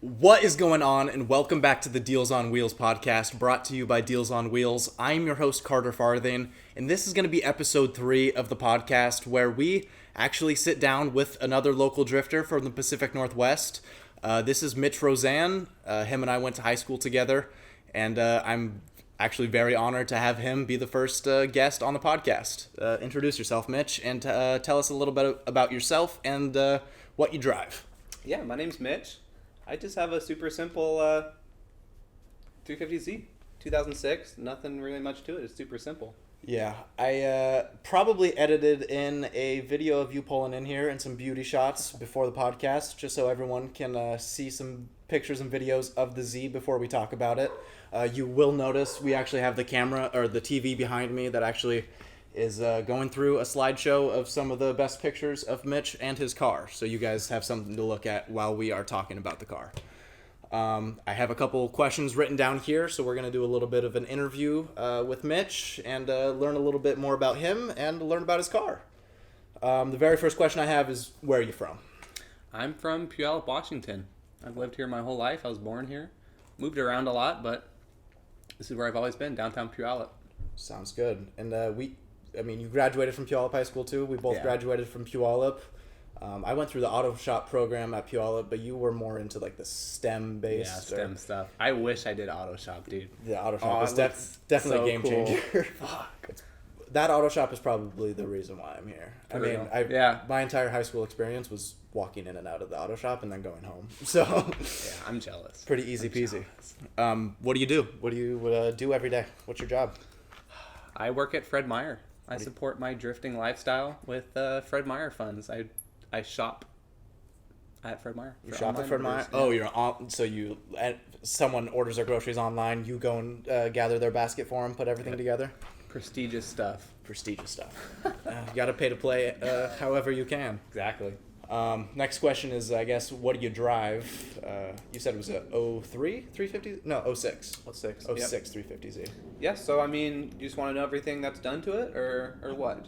What is going on, and welcome back to the Dlzonwlz podcast, brought to you by Dlzonwlz. I'm your host, Carter Farthing, and this is going to be episode 3 of the podcast, where we actually sit down with another local drifter from the Pacific Northwest. This is Mitch Rosaaen. Him and I went to high school together, and I'm actually very honored to have him be the first guest on the podcast. Introduce yourself, Mitch, and tell us a little bit about yourself and what you drive. Yeah, my name's Mitch. I just have a super simple 350Z, 2006. Nothing really much to it. It's super simple. Yeah, I probably edited in a video of you pulling in here and some beauty shots before the podcast, just so everyone can see some pictures and videos of the Z before we talk about it. You will notice we actually have the camera, or the TV behind me, that actually is going through a slideshow of some of the best pictures of Mitch and his car, so you guys have something to look at while we are talking about the car. I have a couple questions written down here, so we're going to do a little bit of an interview with Mitch and learn a little bit more about him and learn about his car. The very first question I have is, where are you from? I'm from Puyallup, Washington. I've lived here my whole life. I was born here. Moved around a lot, but this is where I've always been, downtown Puyallup. Sounds good. And you graduated from Puyallup High School too. We both graduated from Puyallup. I went through the auto shop program at Puyallup, but you were more into like the STEM-based. Yeah, STEM stuff. I wish I did auto shop, dude. The auto shop was definitely a game changer. Fuck. That auto shop is probably the reason why I'm here. My entire high school experience was walking in and out of the auto shop and then going home. So yeah, I'm jealous. Pretty easy peasy. What do you do? What do you do every day? What's your job? I work at Fred Meyer. I support my drifting lifestyle with Fred Meyer funds. I shop at Fred Meyer. You shop at Fred Meyer? Yeah. Oh, you're on. So someone orders their groceries online. You go and gather their basket for them, put everything together. Prestigious stuff. You got to pay to play however you can. Exactly. Next question is, I guess, what do you drive? You said it was a 03 350? No, 06. 06. 06 350Z. Yeah, so you just want to know everything that's done to it, or what?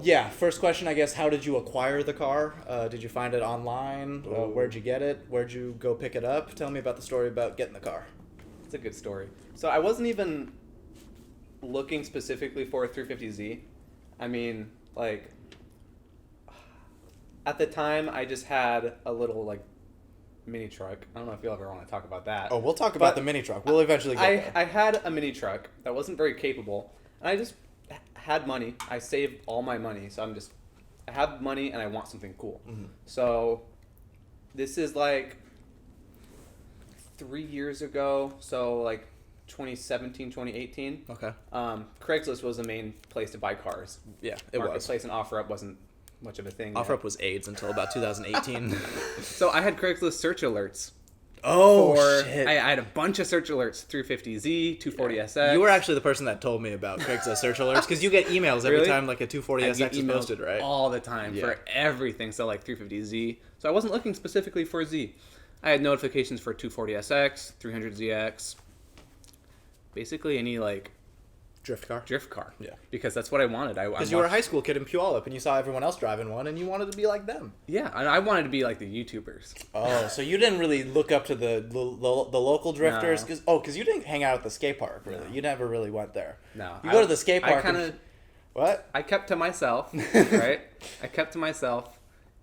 Yeah, first question, I guess, how did you acquire the car? Did you find it online? Where'd you get it? Where'd you go pick it up? Tell me about the story about getting the car. It's a good story. So I wasn't even looking specifically for a 350Z. At the time, I just had a little, mini truck. I don't know if you'll ever want to talk about that. Oh, we'll talk about the mini truck. We'll eventually get there. I had a mini truck that wasn't very capable, and I just had money. I saved all my money, so I have money, and I want something cool. Mm-hmm. So this is, 3 years ago, so, 2017, 2018. Okay. Craigslist was the main place to buy cars. Yeah, it was. Marketplace and OfferUp wasn't much of a thing. OfferUp was AIDS until about 2018. So I had Craigslist search alerts. Oh, shit. I had a bunch of search alerts, 350Z, 240SX. You were actually the person that told me about Craigslist search alerts, because you get emails every time a 240SX is posted, right? All the time for everything, so 350Z. So I wasn't looking specifically for Z. I had notifications for 240SX, 300ZX, basically any Drift car. Yeah. Because that's what I wanted. Because you were a high school kid in Puyallup and you saw everyone else driving one and you wanted to be like them. Yeah, and I wanted to be like the YouTubers. Oh, so you didn't really look up to the local drifters? Because you didn't hang out at the skate park, really. No. You never really went there. No. You go to the skate park What? I kept to myself, right? I kept to myself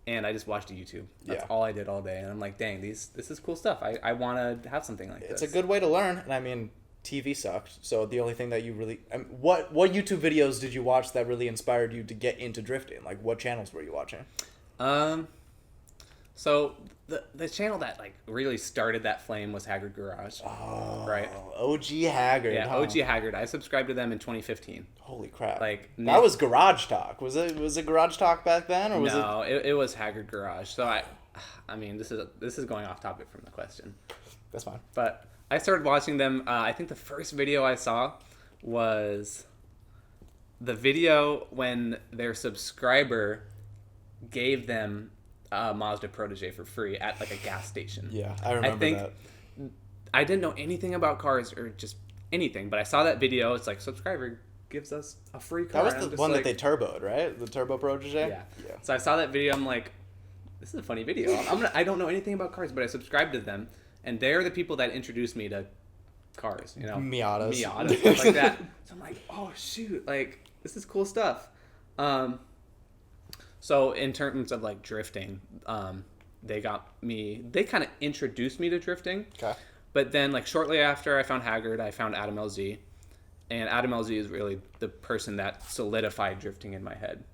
and I just watched YouTube. That's all I did all day. And I'm like, dang, this is cool stuff. I want to have something like this. It's a good way to learn. And I mean, TV sucked. So the only thing that you really... what YouTube videos did you watch that really inspired you to get into drifting? Like, what channels were you watching? So the channel that like really started that flame was Haggard Garage. Oh, right. OG Haggard. Yeah, OG Haggard. I subscribed to them in 2015. Holy crap! Like that was Garage Talk. Was it Garage Talk back then, or was it? No, it was Haggard Garage. So I mean, this is going off topic from the question. That's fine. But I started watching them. I think the first video I saw was the video when their subscriber gave them Mazda Protege for free at like a gas station. Yeah, I remember that. I didn't know anything about cars or just anything, but I saw that video. It's like, subscriber gives us a free car. That was the one that they turboed, right? The Turbo Protege? Yeah. So I saw that video. I'm like, this is a funny video. I don't know anything about cars, but I subscribed to them, and they're the people that introduced me to cars, you know? Miatas, stuff like that. So I'm like, oh, shoot. Like, this is cool stuff. So in terms of like drifting, they kind of introduced me to drifting. Okay. But then like shortly after I found Haggard, I found Adam LZ. And Adam LZ is really the person that solidified drifting in my head.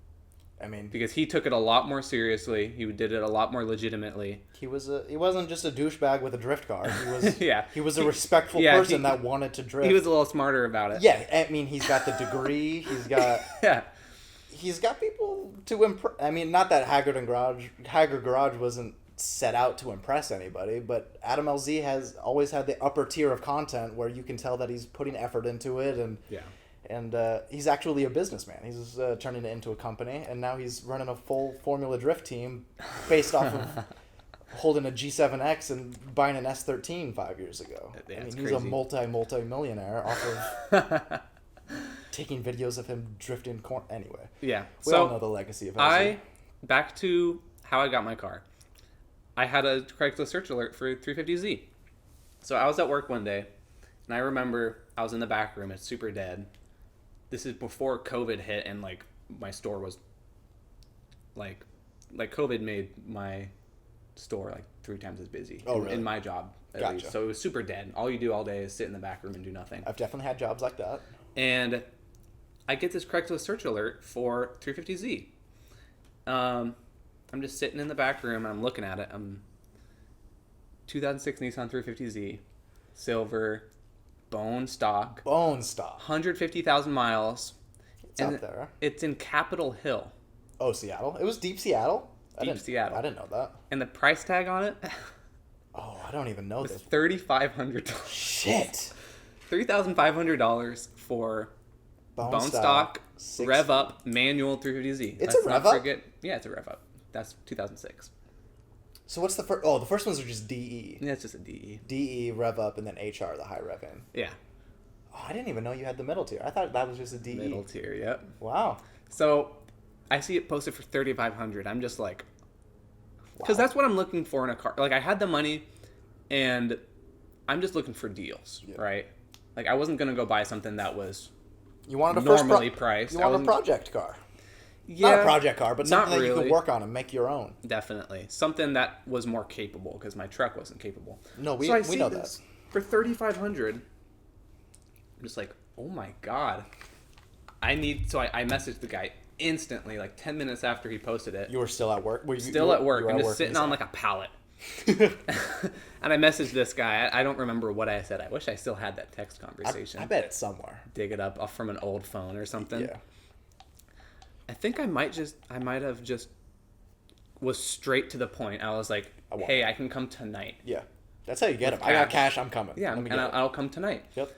I mean, because he took it a lot more seriously. He did it a lot more legitimately. He wasn't just a douchebag with a drift car. He was He was a respectful person that wanted to drift. He was a little smarter about it. Yeah, I mean, he's got the degree. He's got He's got people to impress. I mean, not that Haggard Garage wasn't set out to impress anybody, but Adam LZ has always had the upper tier of content where you can tell that he's putting effort into it, and he's actually a businessman. He's turning it into a company, and now he's running a full Formula Drift team based off of holding a G7X and buying an S13 5 years ago. Yeah, I mean, he's a multi-millionaire off of taking videos of him drifting corn. Anyway, we all know the legacy of LZ. Back to how I got my car. I had a Craigslist search alert for 350Z. So I was at work one day, and I remember I was in the back room. It's super dead. This is before COVID hit, and like my store was like COVID made my store like 3 times as busy. Oh, really? In my job, at least. So it was super dead. All you do all day is sit in the back room and do nothing. I've definitely had jobs like that. And I get this Craigslist search alert for 350Z. I'm just sitting in the back room and I'm looking at it. 2006 Nissan 350Z, silver, bone stock, 150,000 miles. It's out there. It's in Capitol Hill. Oh, Seattle. It was deep Seattle. Seattle. I didn't know that. And the price tag on it. Oh, I don't even know this. $3,500. Shit. $3,500 for bone stock, rev up, manual 350Z. It's a rev up? Yeah, it's a rev up. That's 2006. So what's the first? Oh, the first ones are just DE. Yeah, it's just a DE. DE, rev up, and then HR, the high rev in. Yeah. Oh, I didn't even know you had the middle tier. I thought that was just a DE. Middle tier, yep. Wow. So I see it posted for $3,500. I'm just like, because that's what I'm looking for in a car. Like, I had the money, and I'm just looking for deals, right? Like, I wasn't gonna go buy something that was normally priced. You wanted a project car. Yeah, not a project car, but something that you could work on and make your own. Definitely. Something that was more capable, because my truck wasn't capable. No, we know that. For $3,500, I'm just like, oh my God. I messaged the guy instantly, like 10 minutes after he posted it. You were still at work? Still at work. I'm just sitting on like a pallet. And I messaged this guy. I don't remember what I said. I wish I still had that text conversation. I bet it's somewhere. Dig it up off from an old phone or something. Yeah. I think I might have just was straight to the point. I was like, hey, I can come tonight. Yeah. That's how you get them. I got cash, I'm coming. Yeah, and I'll come tonight. Yep.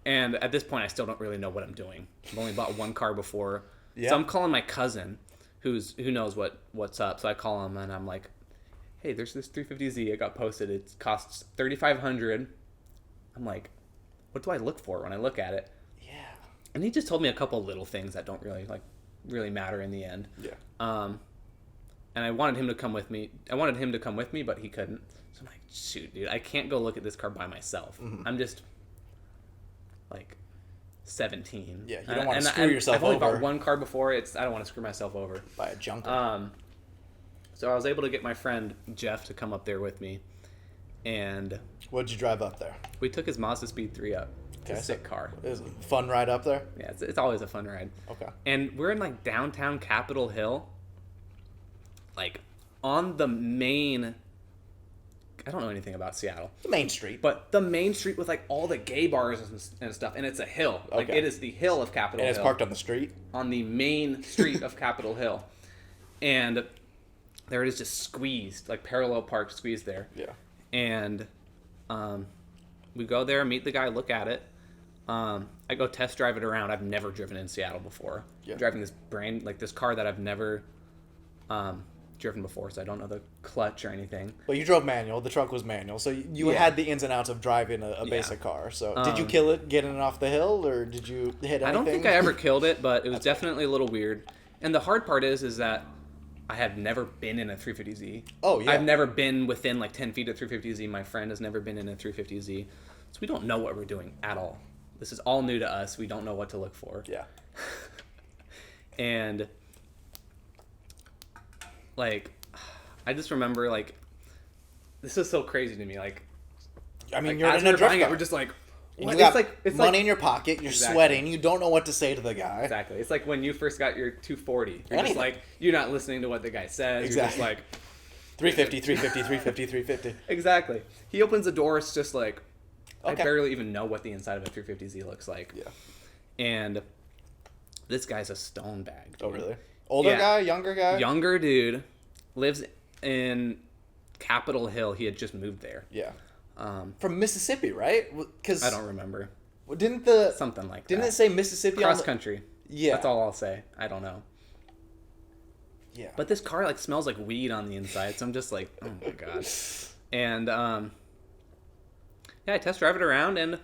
And at this point, I still don't really know what I'm doing. I've only bought one car before. Yeah. So I'm calling my cousin, who knows what's up. So I call him, and I'm like, hey, there's this 350Z. It got posted. It costs $3,500. I'm like, what do I look for when I look at it? Yeah. And he just told me a couple little things that don't really matter in the end. Yeah. And I wanted him to come with me. But he couldn't. So I'm like, shoot, dude, I can't go look at this car by myself. Mm-hmm. I'm just like 17. Yeah, you don't want to screw yourself I've only over. bought one car before. I don't want to screw myself over. By a junker. So I was able to get my friend Jeff to come up there with me, and What'd you drive up there? we took his Mazda Speed 3 up. It's Okay, a sick car. It was a fun ride up there? Yeah, it's always a fun ride. Okay. And we're in like downtown Capitol Hill, like on the main. I don't know anything about Seattle. The main street. But the main street with like all the gay bars and stuff, and it's a hill. Like Okay. it is the hill of Capitol Hill. And it's parked on the street? On the main street of Capitol Hill. And there it is, just squeezed, like parallel park squeezed there. Yeah. And we go there, meet the guy, look at it. I go test drive it around. I've never driven in Seattle before. Yeah. Driving this car that I've never driven before, so I don't know the clutch or anything. Well, you drove manual. The truck was manual. So you Yeah. had the ins and outs of driving a basic car. So did you kill it getting it off the hill, or did you hit anything? I don't think I ever killed it, but it was definitely a little weird. And the hard part is that I have never been in a 350Z. Oh, yeah. I've never been within like 10 feet of 350Z. My friend has never been in a 350Z. So we don't know what we're doing at all. This is all new to us. We don't know what to look for. Yeah. And like, I just remember like, this is so crazy to me. Like, I mean, like, you're as in we a were drift buying car. it, we're just like, And what? you got It's money like, in your pocket. You're Exactly. sweating. You don't know what to say to the guy. Exactly. It's like when you first got your 240. You're Anything. just like, you're not listening to what the guy says. Exactly. You're just like, 350, 350, 350, 350. exactly. He opens the door. It's just like, I Okay. barely even know what the inside of a 350Z looks like. Yeah. And this guy's a stone bag. Oh, dude. really? Older Yeah. guy? Younger guy? Younger dude. Lives in Capitol Hill. He had just moved there. Yeah. From Mississippi, right? Because I don't remember. Didn't Something like didn't that. it say Mississippi on Cross the, country. Yeah. That's all I'll say. I don't know. Yeah. But this car like smells like weed on the inside, so I'm just like, oh my god. And yeah, I test drive it around and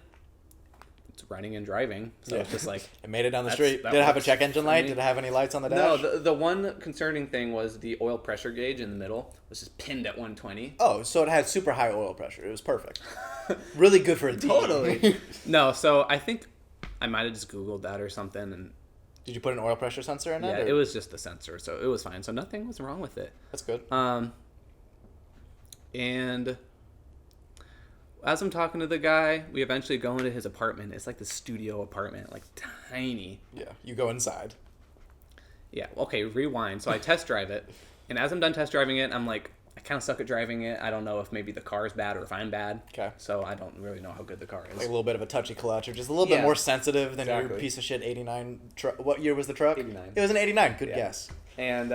it's running and driving. So it's just like, it made it down the That's- street. that Did it have a works check engine for light? me. Did it have any lights on the no, dash? the one concerning thing was the oil pressure gauge in the middle was just pinned at 120. Oh, so it had super high oil pressure. It was perfect. Really good for a D. Totally. No, so I think I might have just Googled that or something, and Did you put an oil pressure sensor in it? yeah, or- it was just the sensor, so it was fine. So nothing was wrong with it. That's good. And as I'm talking to the guy, we eventually go into his apartment. It's like the studio apartment, like tiny. Yeah. You go inside. Yeah, okay, rewind. So I test drive it, and as I'm done test driving it, I'm like, I kind of suck at driving it. I don't know if maybe the car is bad or if I'm bad. Okay. So I don't really know how good the car is. Like a little bit of a touchy clutch, or just a little bit Yeah. more sensitive than your Exactly. piece of shit 89 truck. What year was the truck? 89. It was an 89. Good Yeah. guess. And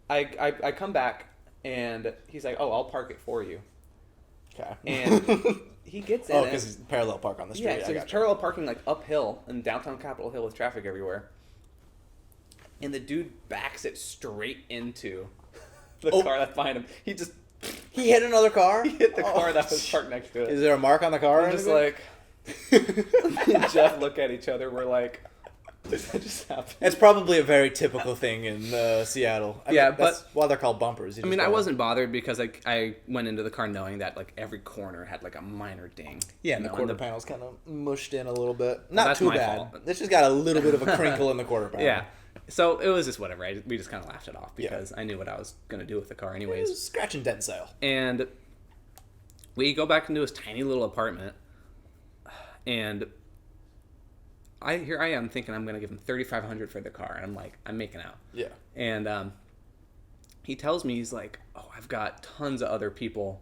I come back, and he's like, oh, I'll park it for you. Okay. And he gets in oh, it. because it's parallel park on the street. Yeah, I so he's gotcha. parallel parking like uphill in downtown Capitol Hill with traffic everywhere. And the dude backs it straight into the car that's behind him. He just He hit another car? hit the Oh. car that was parked next to it. Is there a mark on the car? or I'm just anything? like, me and Jeff look at each other. We're like, does that just happen? It's probably a very typical thing in Seattle. I Yeah, mean, that's but- why they're called bumpers. You I just mean, I gotta- wasn't bothered because I went into the car knowing that like every corner had like a minor ding. Yeah, and you the know, quarter panel's kind of mushed in a little bit. Not that's too my bad. fault. It's just got a little bit of a crinkle in the quarter panel. Yeah. So it was just whatever. We just kind of laughed it off Yeah. because I knew what I was gonna do with the car It anyways. was scratch and dent sale. And we go back into his tiny little apartment, and here I am thinking I'm gonna give him $3,500 for the car, and I'm making out. Yeah. And he tells me, he's like, oh, I've got tons of other people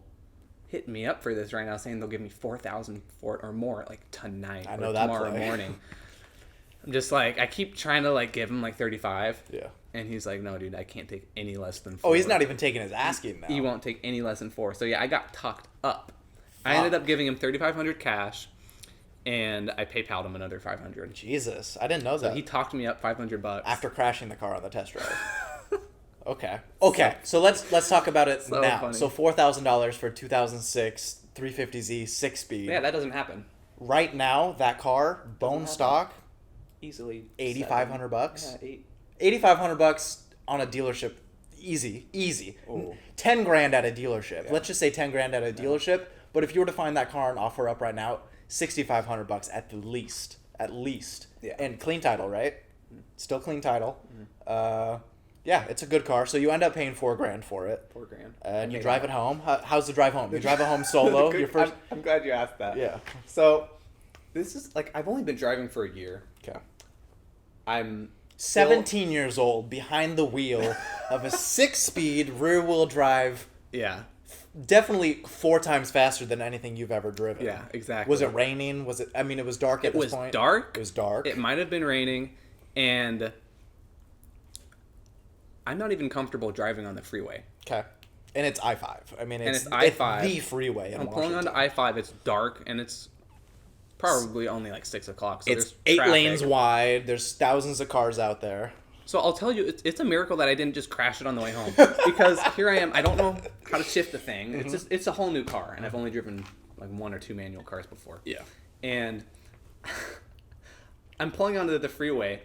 hitting me up for this right now, saying they'll give me $4,000 for it or more, like tonight I or know that tomorrow play. morning. I'm just like, I keep trying to like give him like 35, Yeah. and he's like, no, dude, I can't take any less than 4. Oh, he's not even taking his asking now. He won't take any less than 4. So yeah, I got talked up. I Fuck. ended up giving him $3,500 cash, and I PayPal'd him another $500. Jesus, I didn't know So that. he talked me up $500 After crashing the car on the test drive. Okay. So let's talk about it So now. funny. So $4,000 for 2006 350Z 6-speed. Yeah, that doesn't happen. right now, that car, bone stock, Easily $8,500. Yeah, $8,500 on a dealership, easy. Ooh. 10 grand at a dealership. Yeah. Let's just say 10 grand at a dealership. But if you were to find that car on offer up right now, $6,500 at the least. At least. Yeah. And clean title, right? Still clean title. Yeah, it's a good car. So you end up paying $4 grand for it. $4,000. And you drive it home. How's the drive home? You drive it home solo. Your first. I'm glad you asked that. Yeah. So, this is like I've only been driving for a year. Okay. I'm 17 years old, behind the wheel of a 6-speed rear-wheel drive. Yeah. Definitely 4 times faster than anything you've ever driven. Yeah, exactly. Was it raining? Was it? I mean, it was dark at this point. It was dark. It was dark. It might have been raining, and I'm not even comfortable driving on the freeway. Okay. And it's I-5. I mean, it's I-5. the freeway in I'm pulling Washington. onto I-5. It's dark, and it's probably only like 6 o'clock. So It's there's 8 traffic. lanes wide. There's thousands of cars out there. So I'll tell you, it's a miracle that I didn't just crash it on the way home. Because here I am. I don't know how to shift the thing. It's a whole new car, and I've only driven like 1 or 2 manual cars before. Yeah. And I'm pulling onto the freeway,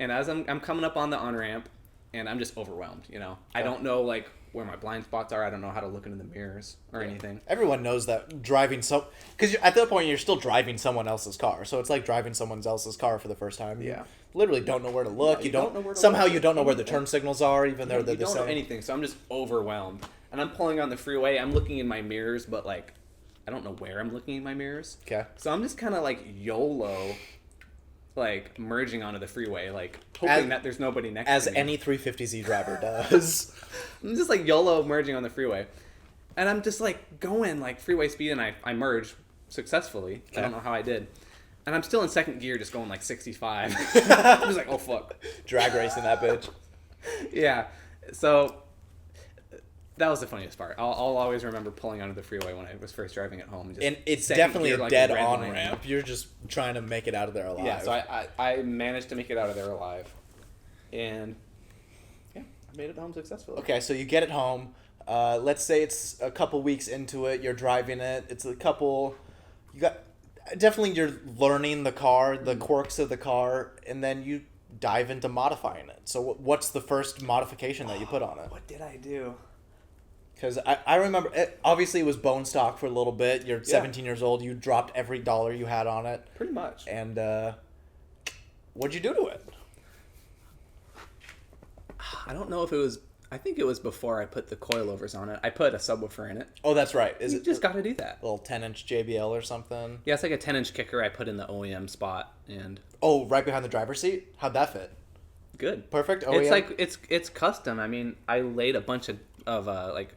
and as I'm coming up on the on-ramp, and I'm just overwhelmed, you know. I don't know, like, where my blind spots are. I don't know how to look into the mirrors or anything. Everyone knows that driving because at that point you're still driving someone else's car, so it's like driving someone else's car for the first time. Yeah. You literally don't know where to look. Yeah, you you don't don't know where to somehow look. you don't know where the turn signals are, even though they're You the don't same. know anything, so I'm just overwhelmed. And I'm pulling on the freeway. I'm looking in my mirrors, but, like, I don't know where I'm looking in my mirrors. Okay. So I'm just kind of, like, YOLO, like, merging onto the freeway, like, hoping that there's nobody next As to me. any 350Z driver does. I'm just, like, YOLO merging on the freeway. And I'm just, like, going, like, freeway speed, and I merge successfully. I don't know how I did. And I'm still in second gear, just going, like, 65. I'm just like, oh, fuck. Drag racing that bitch. Yeah. So that was the funniest part. I'll always remember pulling onto the freeway when I was first driving it home. And it's second definitely gear, a like dead red on line. ramp. You're just trying to make it out of there alive. Yeah, so I managed to make it out of there alive. And yeah, I made it home successfully. Okay, so you get it home. Let's say it's a couple weeks into it. You're driving it. It's a couple. You're learning the car, the quirks of the car, and then you dive into modifying it. So what's the first modification that you put on it? What did I do? Because I remember, obviously it was bone stock for a little bit. You're 17 years old. You dropped every dollar you had on it. Pretty much. And what'd you do to it? I don't know if it was. I think it was before I put the coilovers on it. I put a subwoofer in it. Oh, that's right. Is You it just got to do that. a little 10-inch JBL or something? Yeah, it's like a 10-inch kicker I put in the OEM spot, and Oh, right behind the driver's seat? How'd that fit? good. Perfect? Oh, It's yeah. like it's custom. I mean, I laid a bunch of like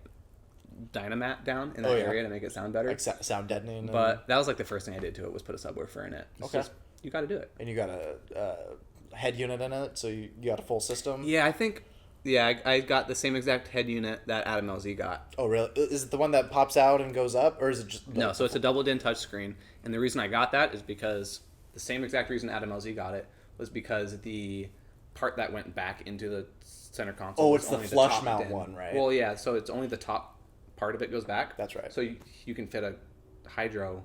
Dynamat down in that area to make it sound better. Like sound deadening. But that was like the first thing I did to it was put a subwoofer in it. It's Okay. just, you got to do it. And you got a head unit in it, so you got a full system? Yeah, I think. Yeah, I got the same exact head unit that Adam LZ got. Oh, really? Is it the one that pops out and goes up, or is it just... No, so it's a double din touchscreen, and the reason I got that is because the same exact reason Adam LZ got it was because the part that went back into the center console. Oh, was it's the only flush top mount din. one, right? Well, yeah, so it's only the top part of it goes back. That's right. So you can fit a hydro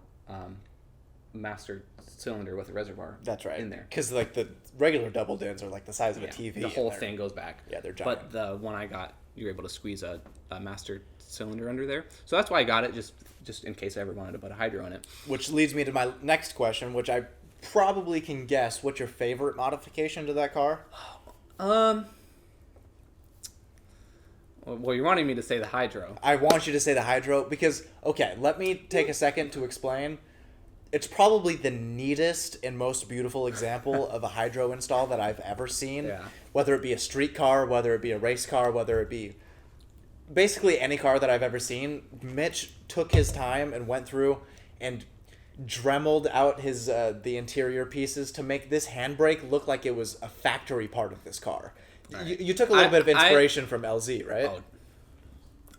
master cylinder with a reservoir. That's right. In there. Because like the regular double dins are like the size of a Yeah, TV. the whole and thing goes back. Yeah, they're giant. But the one I got, you were able to squeeze a master cylinder under there. So that's why I got it, just in case I ever wanted to put a hydro in it. Which leads me to my next question, which I probably can guess. What's your favorite modification to that car? Well, you're wanting me to say the hydro. I want you to say the hydro because, okay, let me take a second to explain. It's probably the neatest and most beautiful example of a hydro install that I've ever seen. Yeah. Whether it be a street car, whether it be a race car, whether it be basically any car that I've ever seen. Mitch took his time and went through and dremeled out his the interior pieces to make this handbrake look like it was a factory part of this car. Right. You took a little bit of inspiration from LZ, right? Oh,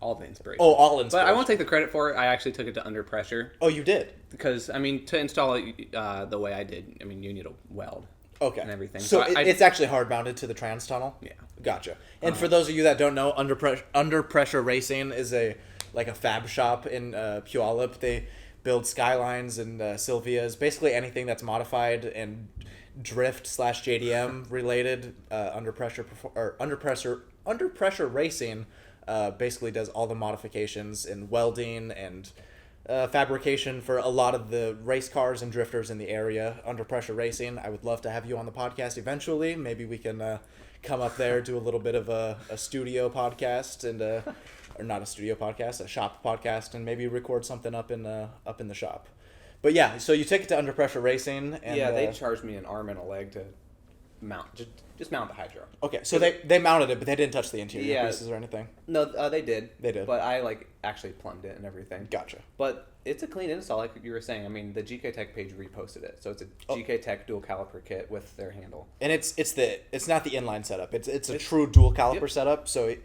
all the inspiration. Oh, all inspiration. But I won't take the credit for it. I actually took it to under pressure. Oh, you did? Because, I mean, to install it the way I did, I mean, you need a weld. Okay. And everything. So I it's actually hard mounted to the trans tunnel? Yeah. Gotcha. And for those of you that don't know, Under Pressure Racing is a fab shop in Puyallup. They build Skylines and Sylvias, basically anything that's modified and drift/JDM related. Under pressure racing basically does all the modifications in welding and fabrication for a lot of the race cars and drifters in the area. Under Pressure Racing, I would love to have you on the podcast eventually. Maybe we can come up there, do a little bit of a studio podcast and or not a studio podcast, a shop podcast, and maybe record something up in the shop. But yeah, so you take it to Under Pressure Racing, and yeah, they charged me an arm and a leg to mount, just mount the hydro. Okay, so they mounted it, but they didn't touch the interior pieces or anything. No, they did. They did, but I actually plumbed it and everything. Gotcha. But it's a clean install, like you were saying. I mean, the GK Tech page reposted it, so it's a GK Tech dual caliper kit with their handle. And it's not the inline setup. It's a true dual caliper setup. So.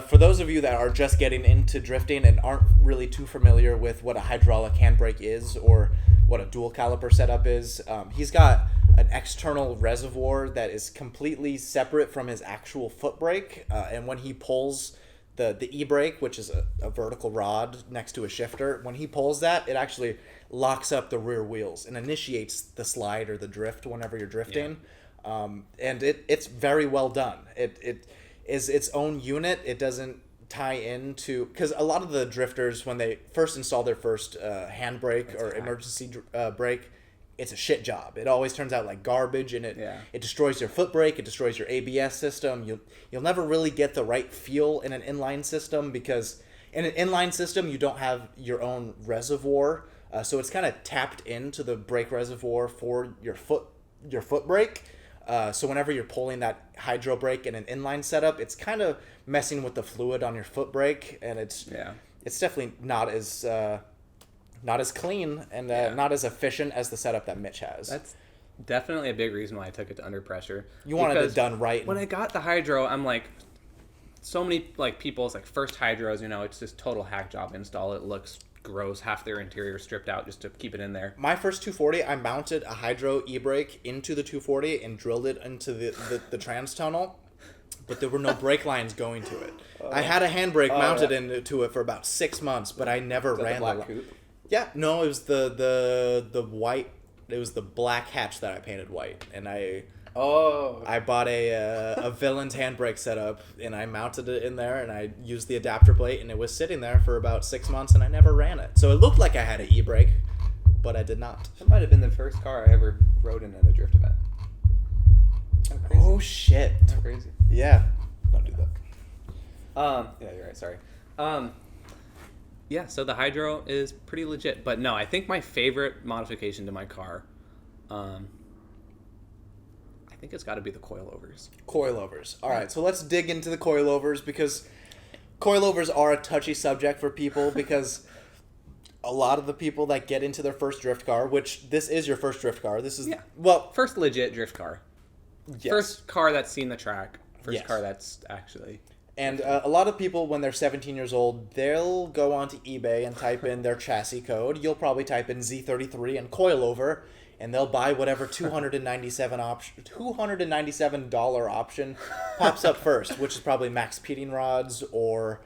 For those of you that are just getting into drifting and aren't really too familiar with what a hydraulic handbrake is or what a dual caliper setup is, he's got an external reservoir that is completely separate from his actual foot brake. And when he pulls the e-brake, which is a vertical rod next to a shifter, when he pulls that, it actually locks up the rear wheels and initiates the slide or the drift whenever you're drifting. Yeah. And it's very well done. It is its own unit. It doesn't tie into, because a lot of the drifters, when they first install their first handbrake or emergency brake, it's a shit job. It always turns out like garbage, and it destroys your foot brake, it destroys your ABS system. You'll never really get the right feel in an inline system, because in an inline system you don't have your own reservoir, so it's kind of tapped into the brake reservoir for your foot brake. So whenever you're pulling that hydro brake in an inline setup, it's kind of messing with the fluid on your foot brake, and it's definitely not as clean and not as efficient as the setup that Mitch has. That's definitely a big reason why I took it to Under Pressure. You wanted it done right. When I got the hydro, I'm like, so many people's first hydros, it's just total hack job install. It looks gross, half their interior stripped out just to keep it in there. My first 240, I mounted a hydro e-brake into the 240 and drilled it into the trans tunnel, but there were no brake lines going to it. I had a handbrake mounted into it for about 6 months, but I never ran the black coupe? Yeah, no, it was the white. It was the black hatch that I painted white, and I bought a Villain's handbrake setup, and I mounted it in there, and I used the adapter plate, and it was sitting there for about 6 months, and I never ran it. So it looked like I had an e-brake, but I did not. That might have been the first car I ever rode in at a drift event. Kind of crazy. Oh shit! Kind of crazy. Yeah. Don't do that. Yeah, you're right. Sorry. Yeah. So the hydro is pretty legit, but no, I think my favorite modification to my car. I think it's got to be the coilovers. Coilovers. All right, so let's dig into the coilovers, because coilovers are a touchy subject for people, because a lot of the people that get into their first drift car, which this is your first drift car. This is first legit drift car. Yes. First car that's seen the track. First car that's actually. And a lot of people, when they're 17 years old, they'll go onto eBay and type in their chassis code. You'll probably type in Z33 and coilover, and they'll buy whatever $297 option pops up first, which is probably Max Peating Rods or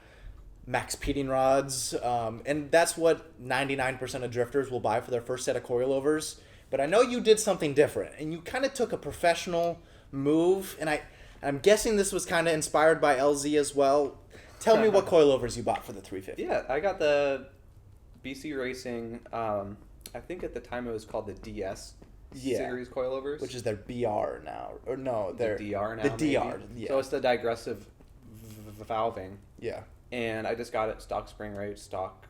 Max Peating Rods. And that's what 99% of drifters will buy for their first set of coilovers. But I know you did something different, and you kind of took a professional move, and I'm guessing this was kind of inspired by LZ as well. Tell me what coilovers you bought for the 350. Yeah, I got the BC Racing, I think at the time it was called the DS series coilovers. Which is their BR now. Or no, they're... The DR now, The DR, yeah. So it's the digressive valving. Yeah. And I just got it stock spring rate, stock...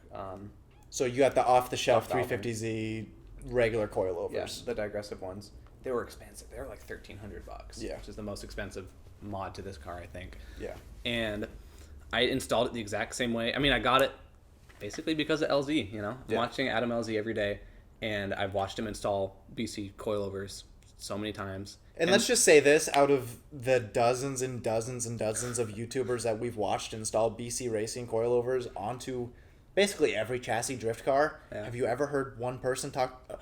so you got the off-the-shelf 350Z regular coilovers. Yes, the digressive ones. They were expensive. They were like $1,300. Yeah. Which is the most expensive mod to this car, I think. Yeah. And I installed it the exact same way. I mean, I got it basically because of LZ, I'm watching Adam LZ every day, and I've watched him install BC coilovers so many times. And let's just say this, out of the dozens and dozens and dozens of YouTubers that we've watched install BC Racing coilovers onto basically every chassis drift car, have you ever heard one person talk...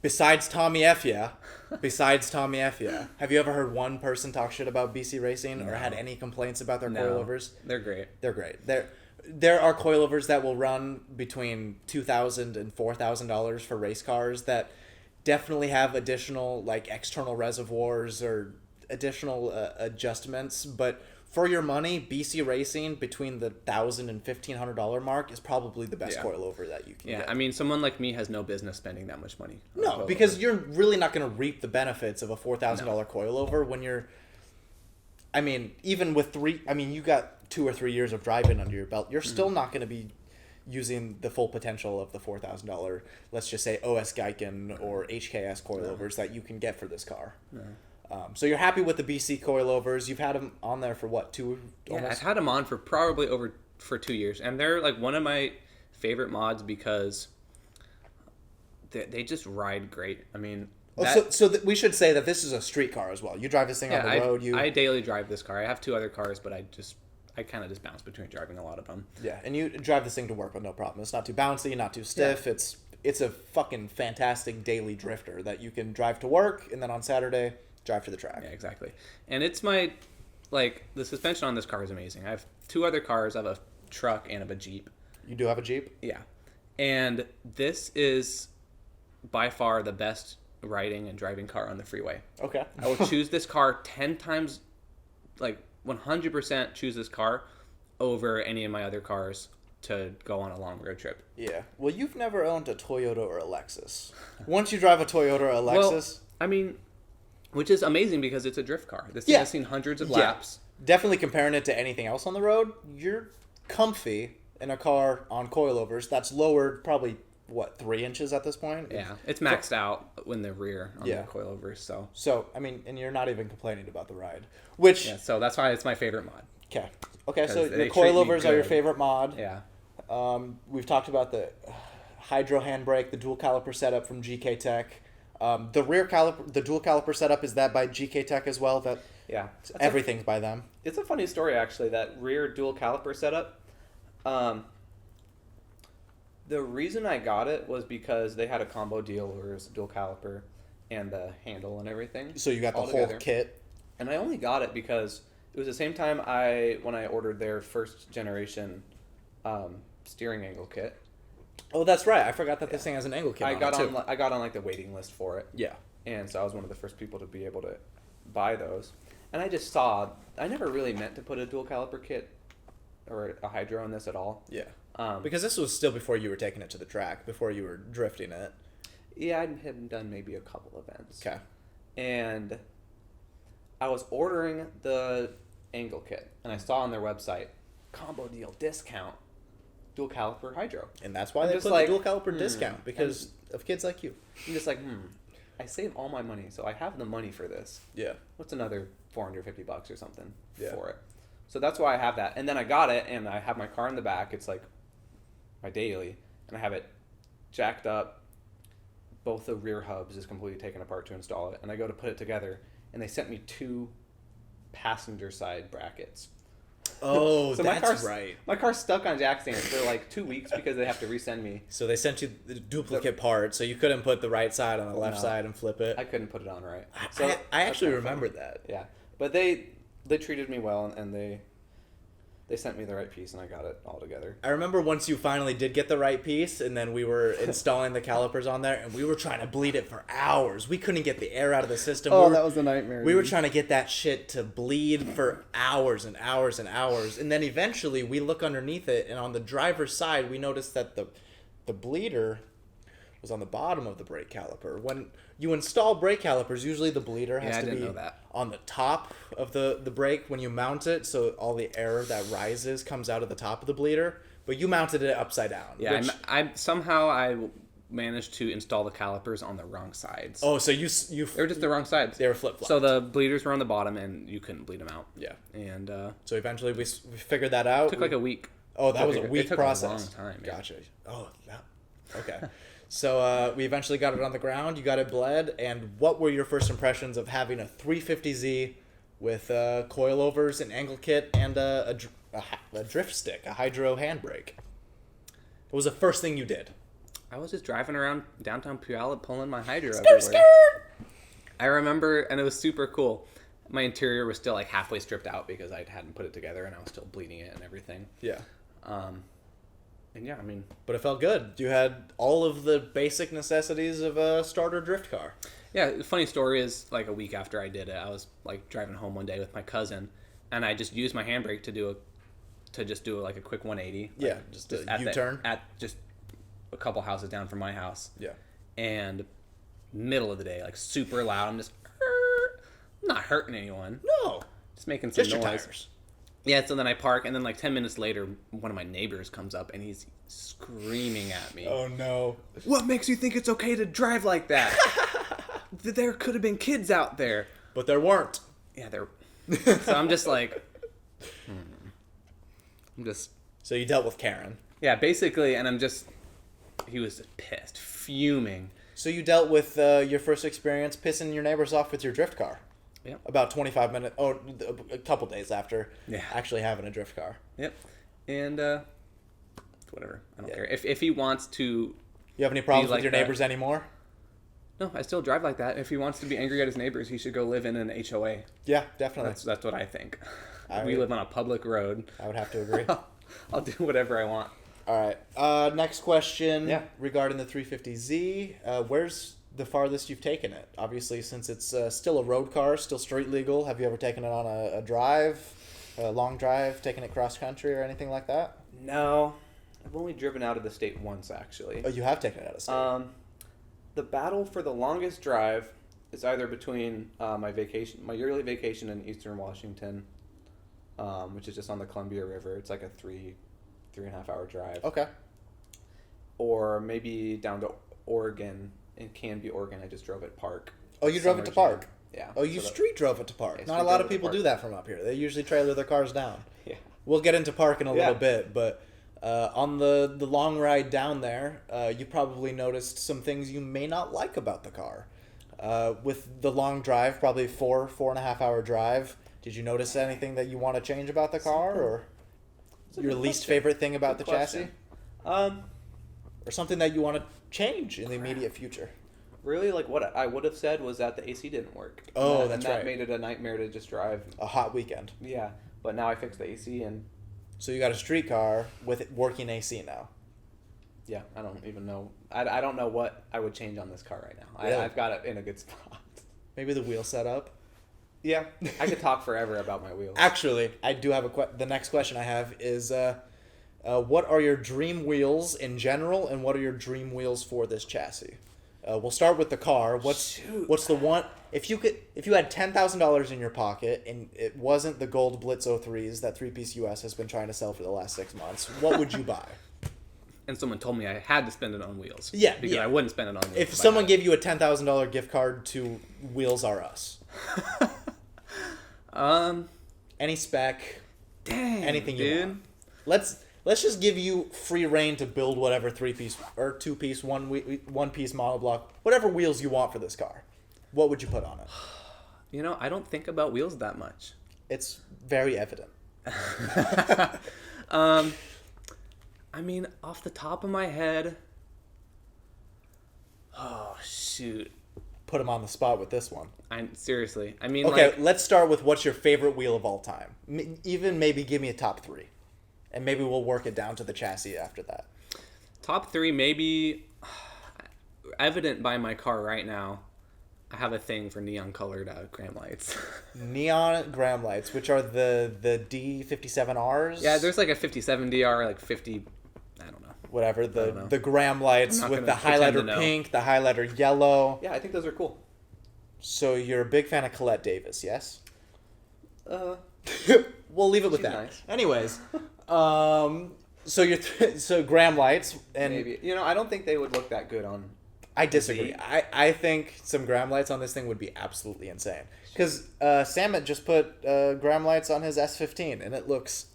Besides Tommy F, have you ever heard one person talk shit about BC Racing or had any complaints about their coilovers? They're great. They're great. there are coilovers that will run between $2,000 and $4,000 for race cars that definitely have additional like external reservoirs or additional adjustments, but for your money, BC Racing between the $1,000 and $1,500 mark is probably the best coilover that you can get. I mean, someone like me has no business spending that much money. No, because you're really not going to reap the benefits of a $4,000 coilover when you're. I mean, even with you got 2 or 3 years of driving under your belt, you're still not going to be using the full potential of the $4,000, let's just say OS Geiken or HKS coilovers that you can get for this car. No. So you're happy with the BC coilovers. You've had them on there for what, 2? Yeah, I've had them on for probably for 2 years, and they're like one of my favorite mods because they just ride great. I mean, we should say that this is a street car as well. You drive this thing on the road. I daily drive this car. I have 2 other cars, but I kind of just bounce between driving a lot of them. Yeah, and you drive this thing to work with no problem. It's not too bouncy, not too stiff. Yeah. It's a fucking fantastic daily drifter that you can drive to work, and then on Saturday drive to the track. Yeah, exactly. And it's the suspension on this car is amazing. I have 2 other cars. I have a truck and I have a Jeep. You do have a Jeep? Yeah. And this is by far the best riding and driving car on the freeway. Okay. I will choose this car 10 times, 100% choose this car over any of my other cars to go on a long road trip. Yeah. Well, you've never owned a Toyota or a Lexus. Once you drive a Toyota or a Lexus... Well, I mean... Which is amazing because it's a drift car. This thing has seen hundreds of laps. Definitely comparing it to anything else on the road, you're comfy in a car on coilovers that's lowered probably, 3 inches at this point? Yeah, it's maxed out in the rear on the coilovers. So, I mean, and you're not even complaining about the ride. So that's why it's my favorite mod. Okay, so the coilovers are your favorite mod. Yeah. We've talked about the hydro handbrake, the dual caliper setup from GK Tech. The rear caliper, the dual caliper setup, is that by GK Tech as well? Everything's by them. It's a funny story, actually, that rear dual caliper setup. The reason I got it was because they had a combo deal where it was a dual caliper and the handle and everything. So you got the whole kit? And I only got it because it was the same time when I ordered their first generation steering angle kit. Oh, that's right. I forgot that this thing has an angle kit. I got on the waiting list for it. Yeah. And so I was one of the first people to be able to buy those. And I just saw, I never really meant to put a dual caliper kit or a hydro in this at all. Yeah. Because this was still before you were taking it to the track, before you were drifting it. Yeah, I had done maybe a couple events. Okay. And I was ordering the angle kit, and I saw on their website, combo deal discount. Dual caliper hydro. And that's why they put the dual caliper discount, because of kids like you. I'm just I saved all my money, so I have the money for this. Yeah. What's another $450 or something for it? So that's why I have that. And then I got it, and I have my car in the back. It's like my daily, and I have it jacked up. Both the rear hubs is completely taken apart to install it, and I go to put it together, and they sent me 2 passenger side brackets. Oh, so that's right. My car's stuck on jack stands for 2 weeks because they have to resend me. So they sent you the duplicate part, so you couldn't put the right side on the left side and flip it. I couldn't put it on right. So I actually remembered that. Yeah, but they treated me well, and they sent me the right piece, and I got it all together. I remember once you finally did get the right piece, and then we were installing the calipers on there, and we were trying to bleed it for hours. We couldn't get the air out of the system. That was a nightmare. We were trying to get that shit to bleed for hours and hours and hours, and then eventually we look underneath it, and on the driver's side, we noticed that the bleeder was on the bottom of the brake caliper. When you install brake calipers, usually the bleeder has to be on the top of the brake when you mount it, so all the air that rises comes out of the top of the bleeder. But you mounted it upside down. Yeah, I somehow managed to install the calipers on the wrong sides. Oh, so you they were just the wrong sides. They were flip-flopped. So the bleeders were on the bottom, and you couldn't bleed them out. Yeah. And so eventually we figured that out. It took a week. Oh, that was a week process. It took a long time. Gotcha. Oh, yeah. Okay. So we eventually got it on the ground. You got it bled. And what were your first impressions of having a 350Z with coilovers, an angle kit, and a drift stick, a hydro handbrake? What was the first thing you did? I was just driving around downtown Puyallup pulling my hydro everywhere. Skirt! I remember, and it was super cool. My interior was still halfway stripped out because I hadn't put it together, and I was still bleeding it and everything. Yeah. And yeah, I mean, But it felt good. You had all of the basic necessities of a starter drift car. yeah. The funny story is, like a week after I did it, I was like driving home one day with my cousin, and I just used my handbrake to do like a quick 180. Yeah, like, just a at U-turn. at just a couple houses down from my house. Yeah. And middle of the day, like super loud. I'm just not hurting anyone, No. just making some Just your noise. tires. Yeah, so then I park, and then like 10 minutes later, one of my neighbors comes up, and he's screaming at me. Oh, no. What makes you think it's okay to drive like that? There could have been kids out there. But there weren't. Yeah, there. So I'm just like, I'm just, So you dealt with Karen. yeah, basically, and he was just pissed, fuming. So you dealt with your first experience pissing your neighbors off with your drift car. Yep. About 25 minutes, a couple days after Yeah. actually having a drift car. Yep. And, whatever. I don't Yeah. care. If he wants to, You have any problems like with your that. neighbors anymore? no, I still drive like that. If he wants to be angry at his neighbors, he should go live in an HOA. Yeah, definitely. That's what I think. I We would- live on a public road. I would have to agree. I'll do whatever I want. All right. Next question. Yeah. Regarding the 350Z, where's the farthest you've taken it? Obviously, since it's still a road car, still street legal. Have you ever taken it on a drive, a long drive, taken it cross country or anything like that? No, I've only driven out of the state once, actually. Oh, you have taken it out of state. The battle for the longest drive is either between my yearly vacation in Eastern Washington, which is just on the Columbia River. It's like a 3.5 hour drive. Okay. Or maybe down to Oregon, in Canby, Oregon. I just drove at Park. Oh, you drove it to Summer Park? Jam. Yeah. Oh, you So that- street drove it to Park. Yeah, Not a street lot drove of it to people Park. do that from up here. They usually trailer their cars down. Yeah. We'll get into Park in a Yeah. little bit, but on the long ride down there, you probably noticed some things you may not like about the car. With the long drive, probably 4.5 hour drive, did you notice anything that you want to change about the car, or That's a your good least question. favorite thing about Good the question. chassis, or something that you want to change in the immediate future? Really, like what I would have said was that the AC didn't work. Oh, and that's that right. made it a nightmare to just drive. A hot weekend. Yeah, but now I fixed the AC, and So you got a street car with working AC now. yeah, I don't even know. I don't know what I would change on this car right now. Really? I've got it in a good spot. Maybe the wheel setup. Yeah, I could talk forever about my wheels. Actually, I do have the next question I have is, what are your dream wheels in general, and what are your dream wheels for this chassis? We'll start with the car. Shoot. What's the one? If you had $10,000 in your pocket and it wasn't the gold Blitz 03s that 3-Piece US has been trying to sell for the last 6 months, what would you buy? And someone told me I had to spend it on wheels. Yeah, because yeah. I wouldn't spend it on wheels. If I someone had gave you a $10,000 gift card to Wheels R Us, it. any spec, Dang, anything you dude. want. Let's just give you free reign to build whatever 3-piece or 2-piece, one-piece monoblock, whatever wheels you want for this car. What would you put on it? You know, I don't think about wheels that much. It's very evident. I mean, off the top of my head, oh shoot, Put them on the spot with this one. seriously. I mean, Okay, like, let's start with what's your favorite wheel of all time. Even maybe give me a top 3. And maybe we'll work it down to the chassis after that. top 3 maybe evident by my car right now. I have a thing for neon colored gram lights. Neon gram lights, which are the D57Rs. Yeah, there's like a 57DR, like 50. I don't know. Whatever, I don't know. the gram lights I'm not with the gonna pretend to highlighter know. pink, the highlighter yellow. Yeah, I think those are cool. So you're a big fan of Colette Davis, yes? Uh, We'll leave it with She's that. nice. Anyways, so you're so gram lights, and maybe. You know, I don't think they would look that good on. I disagree. Z. I think some gram lights on this thing would be absolutely insane. Because Samet just put gram lights on his S15, and it looks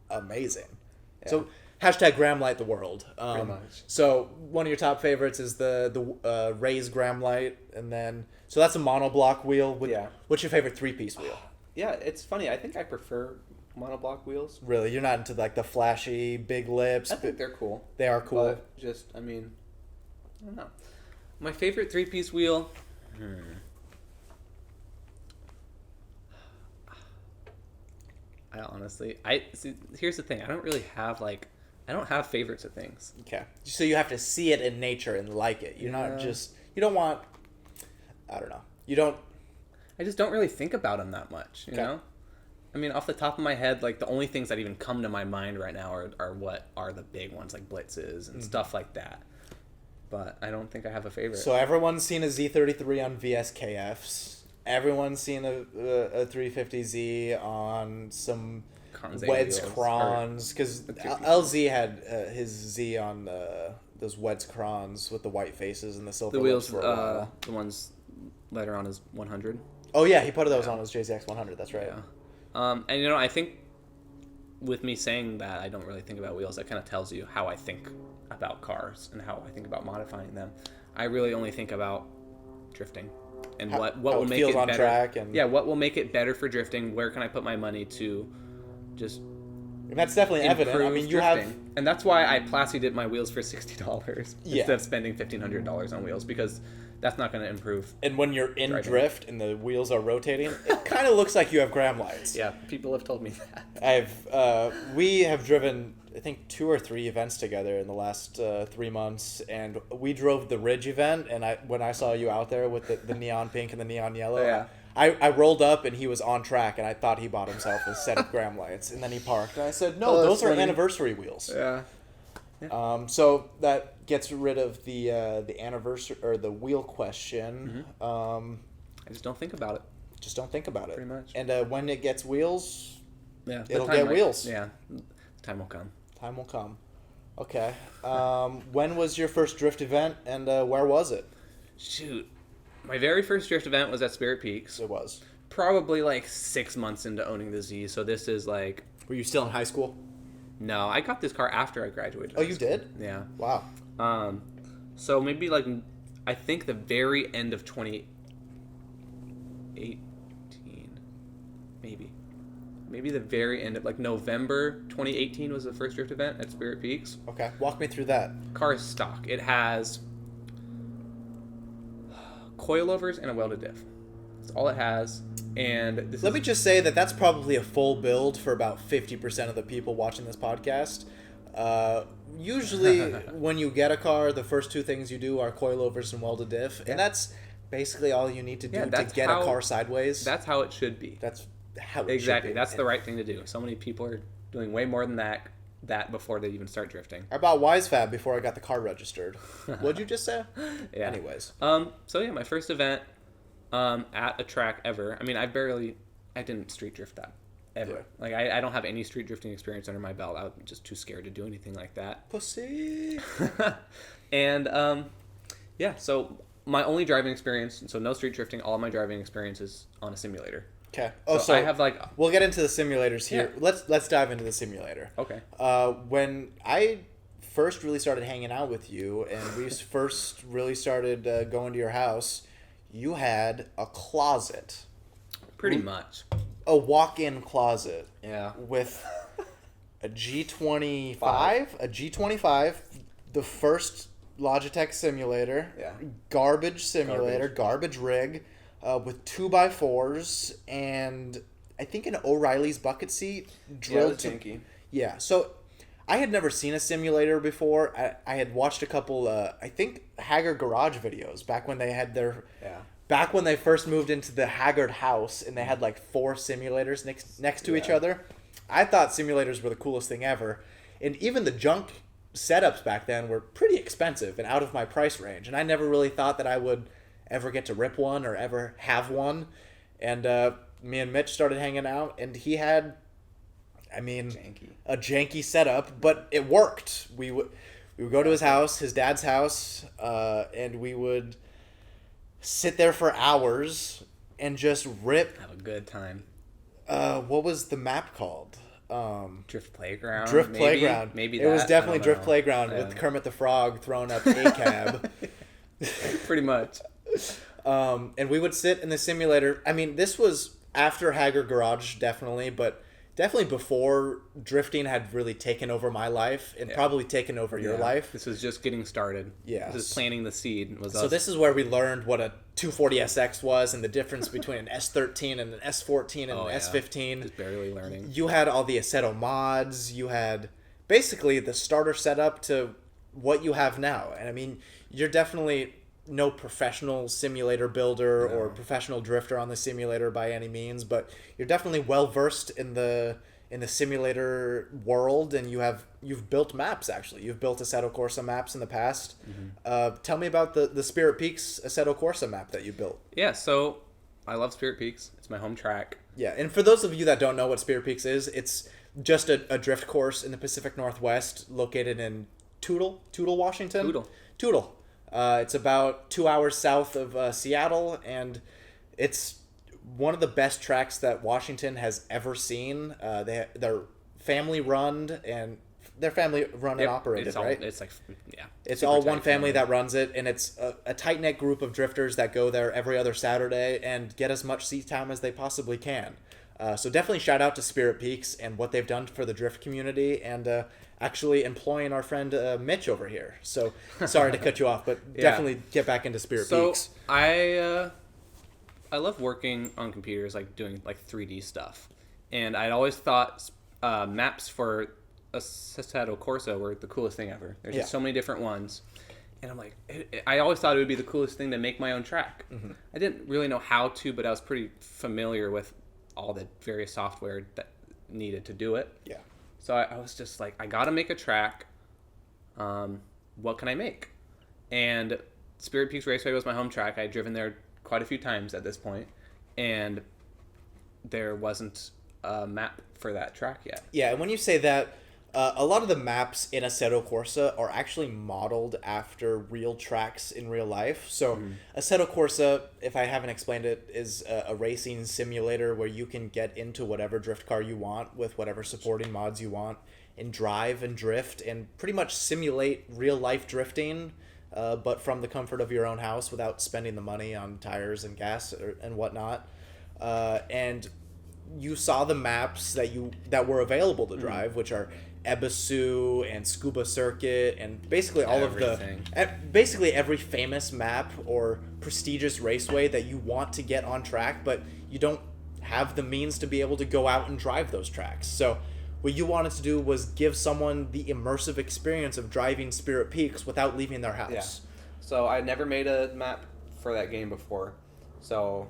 amazing. Yeah. So hashtag gram light the world. Pretty much. So one of your top favorites is the Ray's gram light, and then so that's a monoblock wheel. Yeah. What's your favorite 3-piece wheel? Yeah, it's funny. I think I prefer monoblock wheels. Really, you're not into like the flashy big lips. I think they're cool. They are cool. But just, I mean, I don't know. My favorite 3-piece wheel. I honestly, see, here's the thing. I don't really have like I don't have favorites of things. Okay. So you have to see it in nature and like it. You're not just... You don't want... I don't know. You don't... I just don't really think about them that much, you know? I mean, off the top of my head, like, the only things that even come to my mind right now are what are the big ones, like Blitzes and stuff like that. But I don't think I have a favorite. So everyone's seen a Z33 on VSKFs. Everyone's seen a 350Z on some Weds Crons. Because LZ had his Z on those Weds Crons with the white faces and the silver wheels for a while. The ones later on his 100. Oh, yeah, he put those on his JZX 100. That's right. Yeah. And, you know, I think with me saying that I don't really think about wheels, that kind of tells you how I think about cars and how I think about modifying them. I really only think about drifting and what will make it on better. Track and... Yeah, what will make it better for drifting? Where can I put my money to just... And that's definitely evident. I mean, you have... And that's why I Plasty did my wheels for $60 instead of spending $1,500 on wheels, because that's not going to improve. And when you're in drift and the wheels are rotating, it kind of looks like you have gram lights. Yeah, people have told me that. We have driven, I think, 2 or 3 events together in the last 3 months, and we drove the Ridge event, and when I saw you out there with the neon pink and the neon yellow, I rolled up and he was on track, and I thought he bought himself a set of gram lights, and then he parked, and I said, no, those are anniversary wheels. Yeah. So that gets rid of the anniversary or the wheel question. I just don't think about it. Just don't think about it. Pretty much. And when it gets wheels, it'll get wheels. Yeah, time will come. Time will come. Okay. When was your first drift event, and where was it? Shoot. My very first drift event was at Spirit Peaks. It was. Probably like 6 months into owning the Z, so this is like... Were you still in high school? No, I got this car after I graduated. Oh, you did? Yeah. Wow. So maybe like, I think the very end of 2018, maybe. Maybe the very end of, like, November 2018 was the first drift event at Spirit Peaks. Okay, walk me through that. Car is stock. It has coilovers and a welded diff. That's all it has. And let me just say that that's probably a full build for about 50% of the people watching this podcast. Usually, when you get a car, the first 2 things you do are coilovers and welded diff, and that's basically all you need to do to get a car sideways. That's how it should be. That's how it exactly. should be. That's the right thing to do. So many people are doing way more than that before they even start drifting. I bought WiseFab before I got the car registered. What'd you just say? Yeah. Anyways. So yeah, my first event at a track ever. I mean, I didn't street drift that ever. Yeah. Like, I don't have any street drifting experience under my belt. I was just too scared to do anything like that. Pussy. And yeah, so my only driving experience, so no street drifting, all of my driving experience is on a simulator. Okay. Oh, so I have like... We'll get into the simulators here. Yeah. Let's dive into the simulator. Okay. When I first really started hanging out with you, and we first really started going to your house, you had a closet. Pretty much. A walk-in closet. Yeah. With a G25, the first Logitech simulator. Yeah. Garbage simulator, garbage rig. With 2x4s and I think an O'Reilly's bucket seat drilled Yeah, so I had never seen a simulator before. I had watched a couple, I think, Haggard Garage videos back when they had their... Yeah. Back when they first moved into the Haggard house and they had like 4 simulators next to each other. I thought simulators were the coolest thing ever. And even the junk setups back then were pretty expensive and out of my price range. And I never really thought that I would ever get to rip one or ever have one. And me and Mitch started hanging out, and he had, a janky setup, but it worked. We would go to his house, his dad's house, and we would sit there for hours and just rip. Have a good time. What was the map called? Drift Playground. Drift Playground. Maybe it was definitely Drift Playground with Kermit the Frog throwing up a cab. Pretty much. And we would sit in the simulator. I mean, this was after Haggard Garage, definitely, but definitely before drifting had really taken over my life and probably taken over your life. This was just getting started. Yeah. This is planting the seed. So this is where we learned what a 240SX was and the difference between an S13 and an S14 and an S15. Just barely learning. You had all the Aceto mods. You had basically the starter setup to what you have now. And I mean, you're definitely no professional simulator builder or professional drifter on the simulator by any means, but you're definitely well versed in the simulator world, and you've built maps. Actually, you've built Assetto Corsa maps in the past. Tell me about the Spirit Peaks Assetto Corsa map that you built. Yeah, so I love Spirit Peaks. It's my home track. Yeah, and for those of you that don't know what Spirit Peaks is, it's just a drift course in the Pacific Northwest, located in Toutle, Washington. Toutle. It's about 2 hours south of Seattle, and it's one of the best tracks that Washington has ever seen. They're family run, and they're family run and operated, right? It's like, yeah. It's all one family that runs it, and it's a tight-knit group of drifters that go there every other Saturday and get as much seat time as they possibly can. So definitely shout out to Spirit Peaks and what they've done for the drift community, and actually employing our friend Mitch over here. So sorry to cut you off, but definitely get back into Spirit Peaks. I love working on computers, like doing like 3D stuff, and I'd always thought maps for Assetto Corsa were the coolest thing ever. There's just so many different ones, and I'm like, I always thought it would be the coolest thing to make my own track. I didn't really know how to, but I was pretty familiar with all the various software that needed to do it. Yeah. So I was just like, I gotta make a track. What can I make? And Spirit Peaks Raceway was my home track. I had driven there quite a few times at this point, and there wasn't a map for that track yet. Yeah, and when you say that, a lot of the maps in Assetto Corsa are actually modeled after real tracks in real life. So Assetto Corsa, if I haven't explained it, is a racing simulator where you can get into whatever drift car you want with whatever supporting mods you want and drive and drift and pretty much simulate real life drifting, but from the comfort of your own house without spending the money on tires and gas and whatnot. And you saw the maps that were available to drive, which are Ebisu and Scuba Circuit, and basically basically every famous map or prestigious raceway that you want to get on track, but you don't have the means to be able to go out and drive those tracks. So what you wanted to do was give someone the immersive experience of driving Spirit Peaks without leaving their house. Yeah. So I never made a map for that game before, so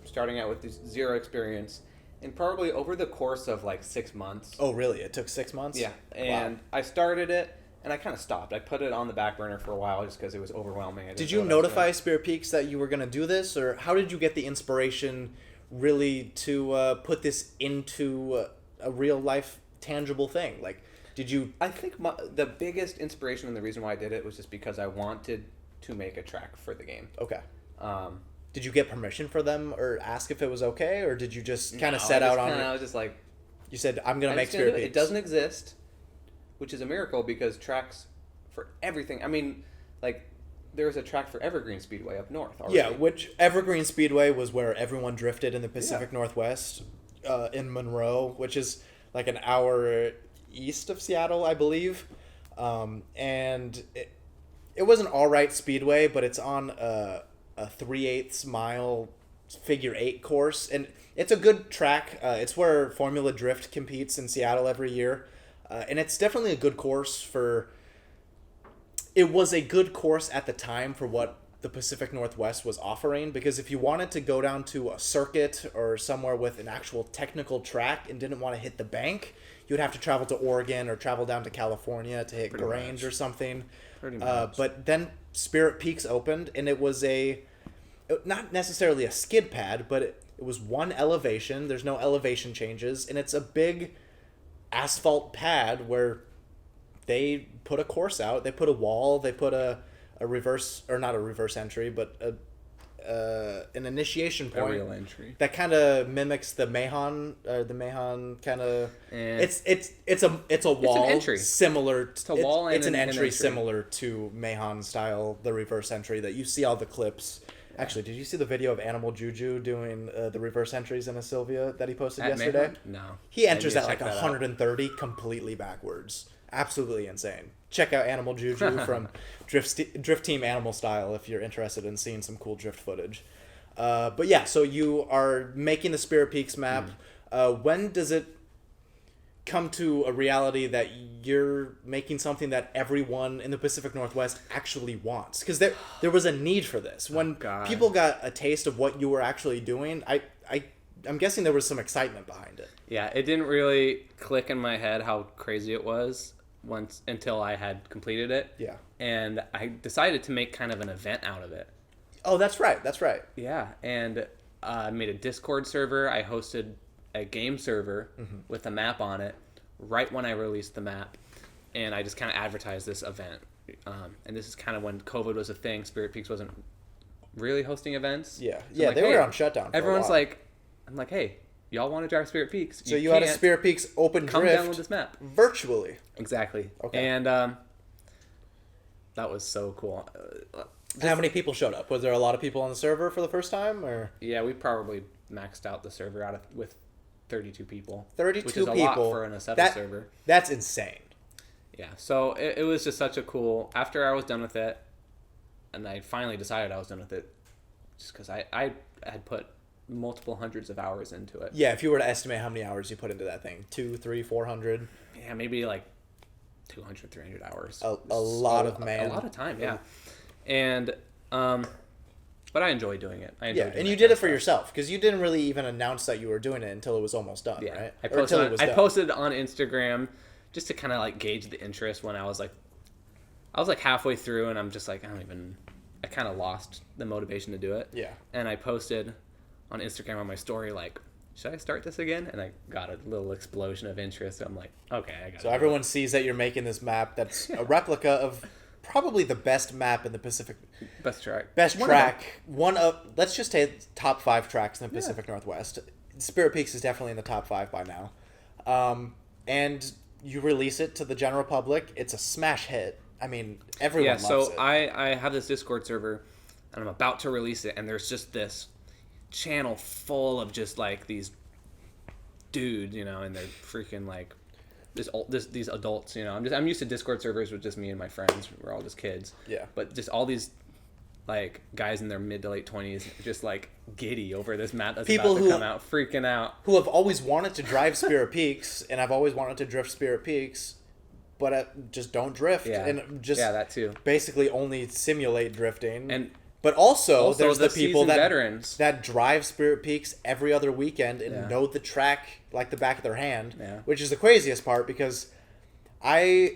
starting out with zero experience. And probably over the course of like 6 months. Oh, really? It took 6 months? Yeah. And I started it, and I kind of stopped. I put it on the back burner for a while just because it was overwhelming. Did you notify Spirit Peaks that you were going to do this? Or how did you get the inspiration really to put this into a real-life, tangible thing? Like, did you... I think the biggest inspiration and the reason why I did it was just because I wanted to make a track for the game. Okay. Did you get permission for them or ask if it was okay, or did you just kind of set out on it? I was just like... You said, I'm going to make Spirit Peaks. It doesn't exist, which is a miracle because tracks for everything... I mean, like, there was a track for Evergreen Speedway up north already. Yeah, which Evergreen Speedway was where everyone drifted in the Pacific Northwest, in Monroe, which is like an hour east of Seattle, I believe. And it was an all-right speedway, but it's on a 3/8 mile figure 8 course, and it's a good track. It's where Formula Drift competes in Seattle every year, and it's definitely a good course for... It was a good course at the time for what the Pacific Northwest was offering, because if you wanted to go down to a circuit or somewhere with an actual technical track and didn't want to hit the bank, you'd have to travel to Oregon or travel down to California to hit Grange or something. Pretty much. But then Spirit Peaks opened, and it was not necessarily a skid pad, but it was one elevation. There's no elevation changes, and it's a big asphalt pad where they put a course out. They put a wall. They put a reverse, or not a reverse entry, but an initiation point. A real entry. That kind of mimics the Mahon kind of. It's a wall. It's an entry. Similar. It's a wall and it's an entry entry similar to Mahon style, the reverse entry that you see all the clips. Actually, did you see the video of Animal Juju doing the reverse entries in a Sylvia that he posted yesterday? Mahon? No. He enters at like 130 completely backwards. Absolutely insane. Check out Animal Juju from Drift Team Animal Style if you're interested in seeing some cool drift footage. But yeah, so you are making the Spirit Peaks map. When does it come to a reality that you're making something that everyone in the Pacific Northwest actually wants? Because there was a need for this. When people got a taste of what you were actually doing, I'm guessing there was some excitement behind it. Yeah, it didn't really click in my head how crazy it was until I had completed it. Yeah. And I decided to make kind of an event out of it. Oh, that's right. That's right. Yeah, and I made a Discord server. I hosted a game server with a map on it right when I released the map, and I just kind of advertised this event. And this is kind of when COVID was a thing. Spirit Peaks wasn't really hosting events. Yeah, So yeah, like, they were on shutdown. Everyone's like, I'm like, hey, y'all want to drive Spirit Peaks? So you had a Spirit Peaks open come drift download this map virtually. Exactly. Okay. And that was so cool. How many people showed up? Was there a lot of people on the server for the first time, or? Yeah, we probably maxed out the server with 32 people. 32 which is people a lot for an Assetto server. That's insane. Yeah, so it was just such a cool... After I was done with it, and I finally decided I was done with it, just because I had put multiple hundreds of hours into it. Yeah, if you were to estimate how many hours you put into that thing, 200, 300, 400. Yeah, maybe like 200, 300 hours. A lot of time, yeah. And... but I enjoy doing it. And you did it for yourself, because you didn't really even announce that you were doing it until it was almost done, right? I posted on Instagram just to kind of like gauge the interest when I was like halfway through, and I'm just like, I kind of lost the motivation to do it. Yeah. And I posted on Instagram on my story, like, should I start this again? And I got a little explosion of interest. I'm like, okay, I got it. So everyone sees that you're making this map that's a replica of probably the best map in the Pacific. Best track. Let's just say top 5 tracks in the Pacific Northwest. Spirit Peaks is definitely in the top 5 by now. And you release it to the general public. It's a smash hit. I mean, everyone loves it. So I have this Discord server, and I'm about to release it, and there's just this channel full of just like these dudes, and they're freaking like these adults, I'm used to Discord servers with just me and my friends. We're all just kids. Yeah. But just all these like guys in their mid to late 20s just like giddy over this map that's about to come out, freaking out. Who have always wanted to drive Spirit Peaks, and I've always wanted to drift Spirit Peaks, but just don't drift. Yeah. And just that too. Basically only simulate drifting. But also there's the people veterans that drive Spirit Peaks every other weekend and know the track like the back of their hand, which is the craziest part, because at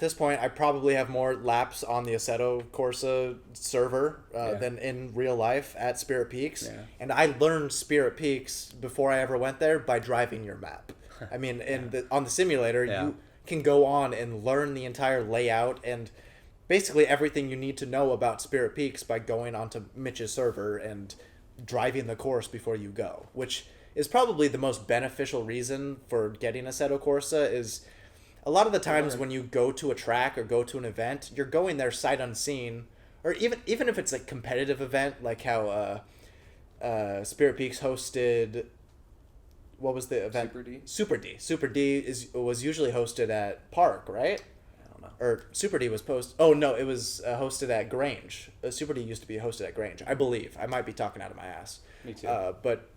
this point I probably have more laps on the Assetto Corsa server than in real life at Spirit Peaks. Yeah. And I learned Spirit Peaks before I ever went there by driving your map. I mean, on the simulator, you can go on and learn the entire layout and basically everything you need to know about Spirit Peaks by going onto Mitch's server and driving the course before you go, which is probably the most beneficial reason for getting Assetto Corsa. Is a lot of the times when you go to a track or go to an event, you're going there sight unseen, or even if it's a competitive event, like how Spirit Peaks hosted... What was the event? Super D. Super D was usually hosted at Park, right? Or Super D was it was hosted at Grange. Super D used to be hosted at Grange, I believe. I might be talking out of my ass. Me too. But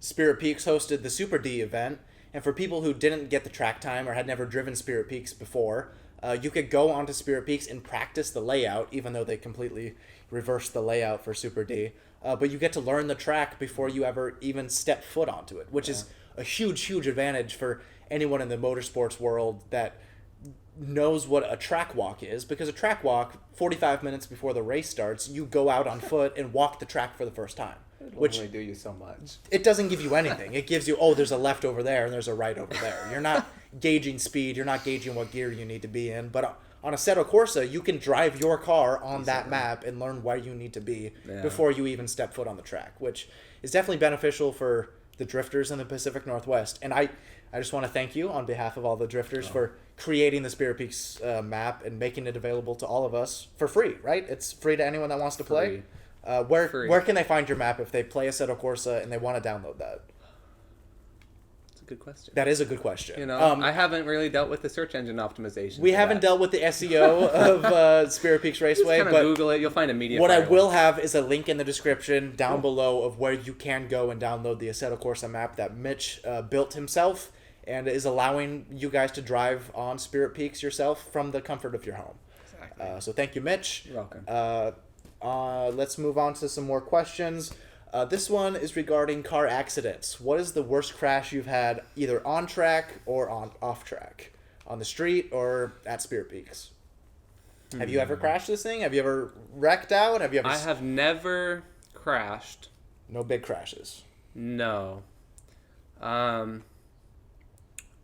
Spirit Peaks hosted the Super D event, and for people who didn't get the track time or had never driven Spirit Peaks before, you could go onto Spirit Peaks and practice the layout, even though they completely reversed the layout for Super D. But you get to learn the track before you ever even step foot onto it, which is a huge, huge advantage for anyone in the motorsports world that knows what a track walk is, because a track walk, 45 minutes before the race starts, you go out on foot and walk the track for the first time. Which only do you so much. It doesn't give you anything. It gives you, there's a left over there and there's a right over there. You're not gauging speed. You're not gauging what gear you need to be in. But on Assetto Corsa, you can drive your car on that map and learn where you need to be before you even step foot on the track, which is definitely beneficial for the drifters in the Pacific Northwest. And I just want to thank you on behalf of all the drifters for creating the Spirit Peaks map and making it available to all of us for free, right? It's free to anyone that wants to play. Where can they find your map if they play Assetto Corsa and they want to download that? It's a Good question. That is a good question. You know, I haven't really dealt with the search engine optimization. We haven't dealt with the SEO of Spirit Peaks Raceway, but Google it. You'll find a media. What I will have is a link in the description down below of where you can go and download the Assetto Corsa map that Mitch built himself and is allowing you guys to drive on Spirit Peaks yourself from the comfort of your home. Exactly. So thank you, Mitch. You're welcome. Let's move on to some more questions. This one is regarding car accidents. What is the worst crash you've had either on track or off track? On the street or at Spirit Peaks? Have you ever crashed this thing? Have you ever wrecked out? I have never crashed. No big crashes? No. On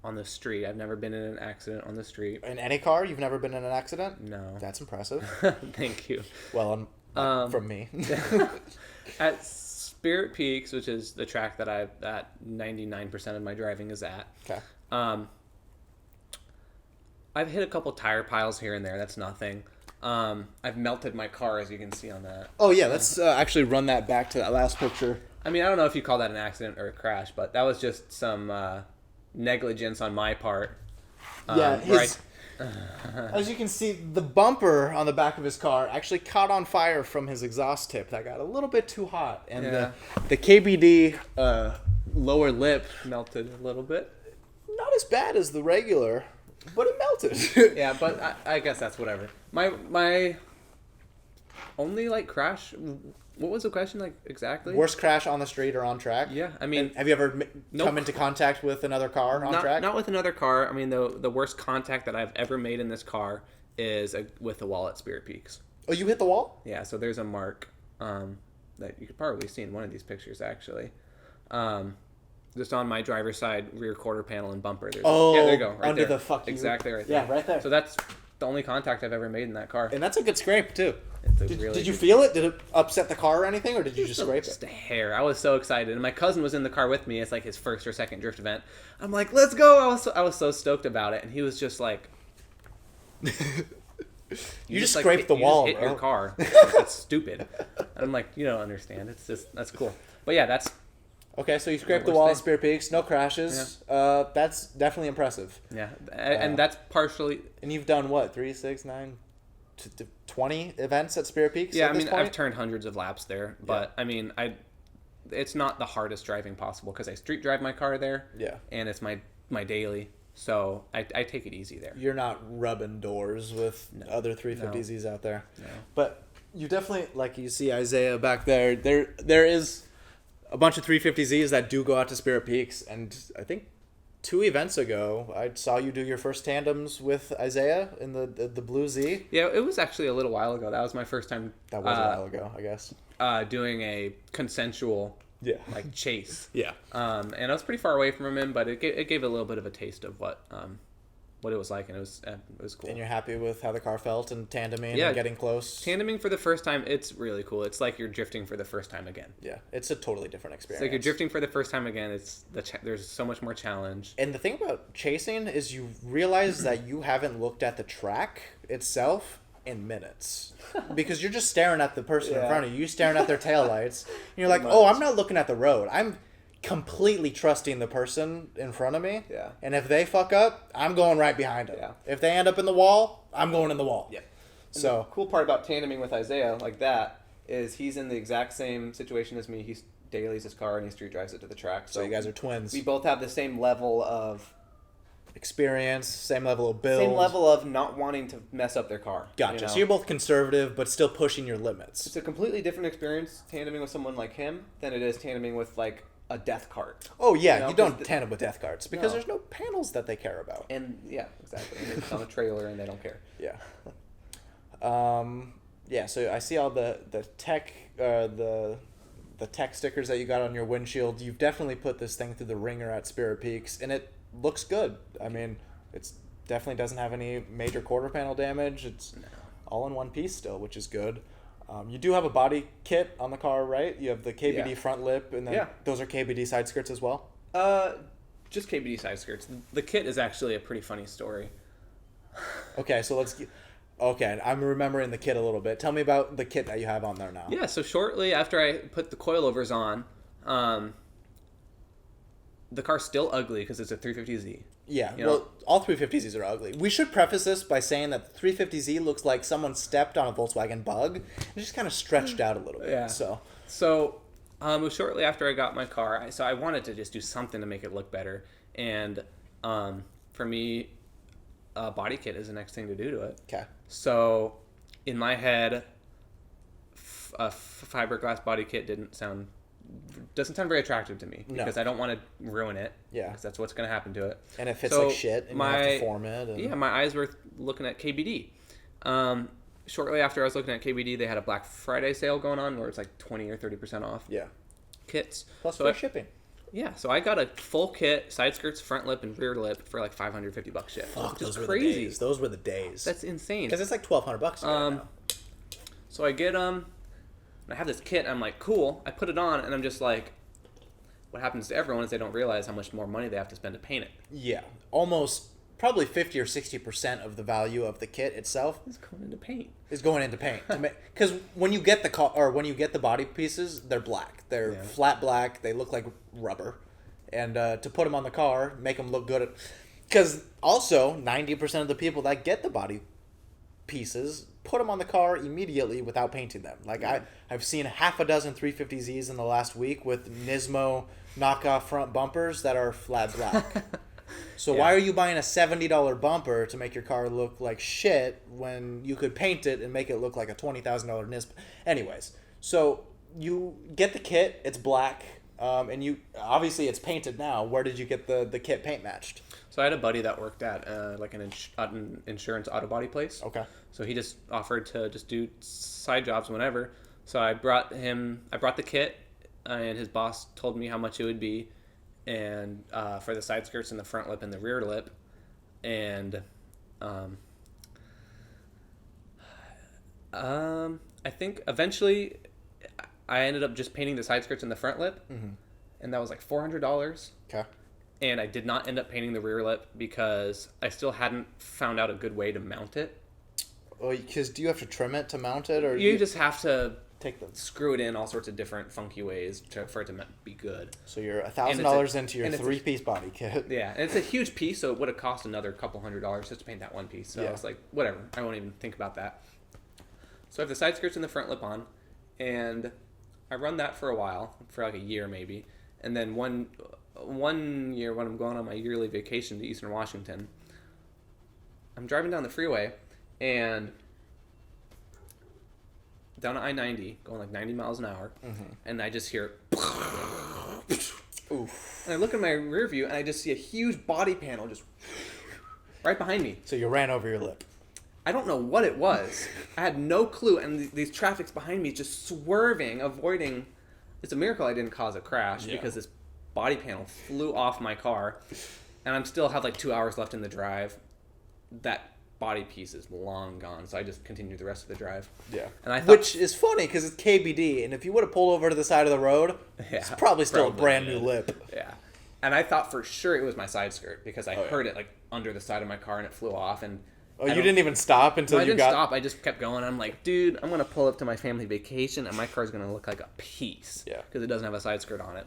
the street. I've never been in an accident on the street. In any car? You've never been in an accident? No. That's impressive. Thank you. Well, from me. At Spirit Peaks, which is the track that 99% of my driving is at. Okay. I've hit a couple tire piles here and there. That's nothing. I've melted my car, as you can see on that. Oh yeah, let's actually run that back to that last picture. I mean, I don't know if you call that an accident or a crash, but that was just some negligence on my part. As you can see, the bumper on the back of his car actually caught on fire from his exhaust tip. That got a little bit too hot. And the KBD lower lip melted a little bit. Not as bad as the regular, but it melted. Yeah, but I guess that's whatever. My only, crash... What was the question, exactly? Worst crash on the street or on track? Yeah, I mean... Have you ever come into contact with another car on track? Not with another car. I mean, the worst contact that I've ever made in this car is with the wall at Spirit Peaks. Oh, you hit the wall? Yeah, so there's a mark that you could probably see in one of these pictures, actually. Just on my driver's side rear quarter panel and bumper. Yeah, there you go. Right under there. The fuck you. Exactly right there. Yeah, right there. So that's the only contact I've ever made in that car. And that's a good scrape, too. Did you feel it? Did it upset the car or anything, or did you just scrape it? Just a hair. I was so excited, and my cousin was in the car with me. It's like his first or second drift event. I'm like, let's go! I was so stoked about it, and he was just like, you just scraped the wall, hit your car. That's stupid. And I'm like, you don't understand. That's cool. But yeah, that's okay. So you scraped the wall at Spirit Peaks, no crashes. Yeah. That's definitely impressive. Yeah, and that's partially. And you've done what? 3, 6, 9. 20 events at Spirit Peaks? Yeah, I mean, I've turned hundreds of laps there, but I mean, it's not the hardest driving possible because I street drive my car there. Yeah, and it's my daily, so I take it easy there. You're not rubbing doors with other 350Zs out there. No. But you definitely, like you see Isaiah back there. There is a bunch of 350Zs that do go out to Spirit Peaks, and I think 2 events ago, I saw you do your first tandems with Isaiah in the Blue Z. Yeah, it was actually a little while ago. That was my first time. That was a while ago, I guess. Doing a consensual, chase. Yeah. And I was pretty far away from him, but it gave a little bit of a taste of what it was like, and it was cool. And you're happy with how the car felt and tandeming and getting close? Tandeming for the first time, it's really cool. It's like you're drifting for the first time again. Yeah, it's a totally different experience. It's like you're drifting for the first time again. There's so much more challenge. And the thing about chasing is you realize that you haven't looked at the track itself in minutes. Because you're just staring at the person in front of you. You're staring at their taillights. And you're like, oh, I'm not looking at the road. I'm completely trusting the person in front of me. Yeah. And if they fuck up, I'm going right behind them. Yeah. If they end up in the wall, I'm going in the wall. Yeah. So the cool part about tandeming with Isaiah like that is he's in the exact same situation as me. He dailies his car and he street drives it to the track. So you guys are twins. We both have the same level of experience, same level of build. Same level of not wanting to mess up their car. Gotcha. You know? So you're both conservative, but still pushing your limits. It's a completely different experience tandeming with someone like him than it is tandeming with a death cart. Oh yeah, you don't tandem with death carts because there's no panels that they care about. And yeah, exactly. And it's on a trailer and they don't care. Yeah. Yeah. So I see all the tech the tech stickers that you got on your windshield. You've definitely put this thing through the ringer at Spirit Peaks, and it looks good. I mean, it's definitely doesn't have any major quarter panel damage. It's all in one piece still, which is good. You do have a body kit on the car, right? You have the KBD front lip, and then those are KBD side skirts as well? Just KBD side skirts. The kit is actually a pretty funny story. Okay, so okay, I'm remembering the kit a little bit. Tell me about the kit that you have on there now. Yeah, so shortly after I put the coilovers on, the car's still ugly because it's a 350Z. Yeah, You know? well, all 350Zs are ugly. We should preface this by saying that the 350Z looks like someone stepped on a Volkswagen Bug and just kind of stretched out a little bit. Yeah. So, It was shortly after I got my car, so I wanted to just do something to make it look better. And for me, a body kit is the next thing to do to it. okay. So in my head, a fiberglass body kit doesn't sound very attractive to me because I don't want to ruin it. Yeah. Because that's what's going to happen to it. And it fits like shit, and you have to form it. And... Yeah, my eyes were looking at KBD. Shortly after I was looking at KBD, they had a Black Friday sale going on where it's like 20 or 30% off Yeah. kits. Plus so free shipping. Yeah, so I got a full kit, side skirts, front lip, and rear lip for like $550 shipped. Fuck, which is those were crazy. the days. Those were the days. That's insane. Because it's like $1,200 now. So I get and I have this kit. I'm like, cool. I put it on, and I'm just like, what happens to everyone is they don't realize how much more money they have to spend to paint it. Yeah, almost probably 50 or 60% of the value of the kit itself It's going into paint. is going into paint. Because when you get the car or when you get the body pieces, they're black. They're flat black. They look like rubber, and to put them on the car, make them look good. Because also 90% of the people that get the body pieces put them on the car immediately without painting them. Like I've seen half a dozen 350Zs in the last week with Nismo knockoff front bumpers that are flat black. So why are you buying a $70 bumper to make your car look like shit when you could paint it and make it look like a $20,000 Nismo? Anyways, so you get the kit, it's black, and you obviously it's painted now. Where did you get the kit paint matched? So I had a buddy that worked at like an insurance auto body place. Okay. So he just offered to just do side jobs whenever. So I brought the kit, and his boss told me how much it would be, and for the side skirts and the front lip and the rear lip, and I think eventually I ended up just painting the side skirts and the front lip, and that was like $400. Okay. And I did not end up painting the rear lip because I still hadn't found out a good way to mount it. Well, because do you have to trim it to mount it, or You just have to take the? screw it in all sorts of different funky ways for it to be good. So you're $1,000 into your and it's a- 3-piece body kit. Yeah, and it's a huge piece, so it would have cost another couple $100 just to paint that one piece. So I was like, whatever, I won't even think about that. So I have the side skirts and the front lip on, and I run that for a while, for like a year maybe, and then one year when I'm going on my yearly vacation to Eastern Washington, I'm driving down the freeway, and down I-90, going like 90 miles an hour, and I just hear oof. And I look in my rear view, and I just see a huge body panel just right behind me. So you ran over your lip. I don't know what it was. I had no clue, and these traffic's behind me just swerving, avoiding. It's a miracle I didn't cause a crash because this body panel flew off my car, and I'm still have like 2 hours left in the drive. That body piece is long gone, so I just continued the rest of the drive. Yeah. And I thought, Which is funny because it's KBD, and if you would have pulled over to the side of the road, it's probably still a brand new lip. Yeah. And I thought for sure it was my side skirt because I heard it like under the side of my car and it flew off. And Oh, you didn't even stop until I you didn't got... stop. I just kept going. I'm like, dude, I'm going to pull up to my family vacation and my car's going to look like a piece. Yeah. Because it doesn't have a side skirt on it.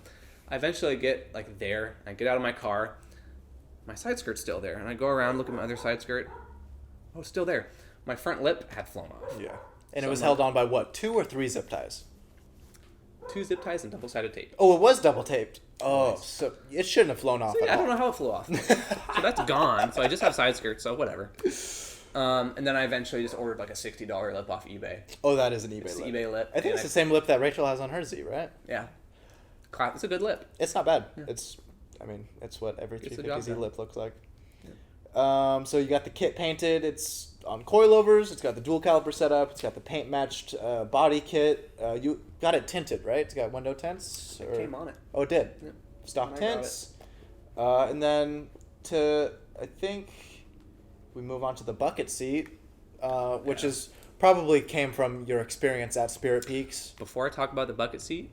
I eventually get like there. I get out of my car. My side skirt's still there. And I go around, look at my other side skirt. Oh, it's still there. My front lip had flown off. Yeah. And So it was I'm held like- on by what, 2 or 3 zip ties? 2 zip ties and double-sided tape. Oh, it was double taped. Oh, so it shouldn't have flown off So, at yeah, I all. don't know how it flew off. So that's gone. So I just have side skirts, so whatever. And then I eventually just ordered like a $60 lip off eBay. Oh, that is an eBay It's lip. the eBay lip. I think and it's the same lip that Rachel has on her Z, right? Yeah. It's a good lip. It's not bad. It's what every Gets the job 350Z done. lip looks like. So you got the kit painted. It's on coilovers. It's got the dual caliper setup. It's got the paint matched body kit. You got it tinted, right? It's got window tints. It came on it. Oh, it did. Yep. Stock And I got tints. And then I think we move on to the bucket seat, which is probably came from your experience at Spirit Peaks. Before I talk about the bucket seat,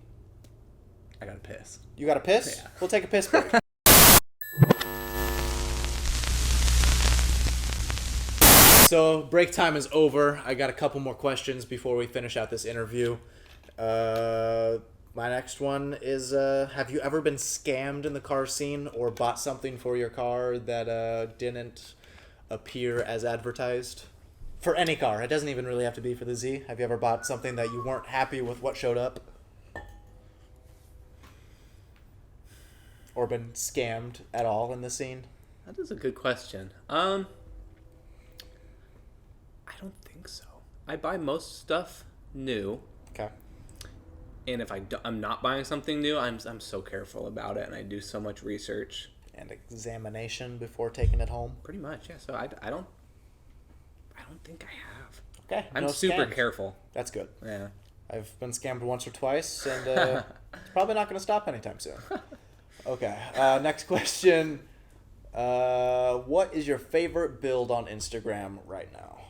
I gotta piss. You got a piss? Yeah. We'll take a piss break. So break time is over. I got a couple more questions before we finish out this interview. My next one is, have you ever been scammed in the car scene or bought something for your car that didn't appear as advertised? For any car. It doesn't even really have to be for the Z. Have you ever bought something that you weren't happy with what showed up? Or been scammed at all in the scene? That is a good question. I don't think so. I buy most stuff new. Okay. And if I'm not buying something new, I'm so careful about it, and I do so much research And examination before taking it home? Pretty much, yeah. So I don't think I have. Okay. I'm no super scams. careful. That's good. Yeah. I've been scammed once or twice, and it's probably not going to stop anytime soon. Okay. Next question. What is your favorite build on Instagram right now?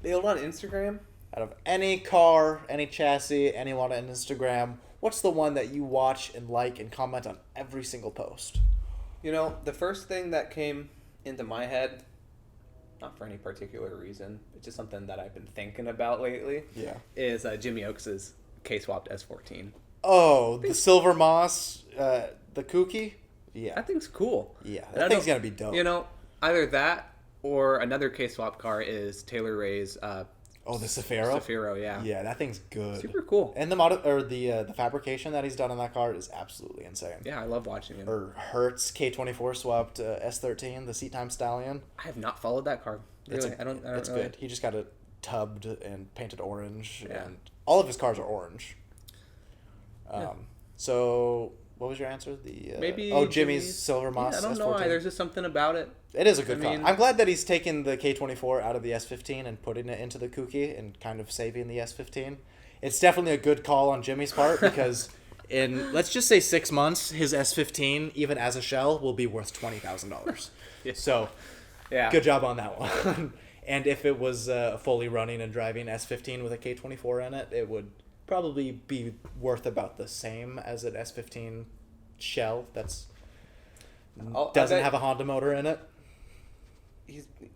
Build on Instagram? Out of any car, any chassis, anyone on Instagram, what's the one that you watch and like and comment on every single post? You know, the first thing that came into my head, not for any particular reason, it's just something that I've been thinking about lately, is Jimmy Oakes's K-swapped S14. Oh, the Silver Moss, the Kooky? Yeah. That thing's cool. Yeah, that thing's going to be dope. You know, either that or another K-swap car is Taylor Ray's... the Safiro? Safiro, yeah. Yeah, that thing's good. Super cool. And the the fabrication that he's done on that car is absolutely insane. Yeah, I love watching it. Or Hertz K24 swapped S13, the seat time Stallion. I have not followed that car. Really, It's really. good. He just got it tubbed and painted orange, Yeah. and all of his cars are orange. Yeah. So what was your answer? The Maybe Jimmy's Silver Moss. Yeah, I don't S14. know why. There's just something about it. It is a good car. mean- I'm glad that he's taken the K24 out of the S15 and putting it into the Kooky and kind of saving the S15. It's definitely a good call on Jimmy's part because in, let's just say 6 months, his S15, even as a shell, will be worth $20,000. Yeah. So, Yeah. good job on that one. And if it was fully running and driving S15 with a K24 in it, it would probably be worth about the same as an S15 shell that's doesn't have a Honda motor in it.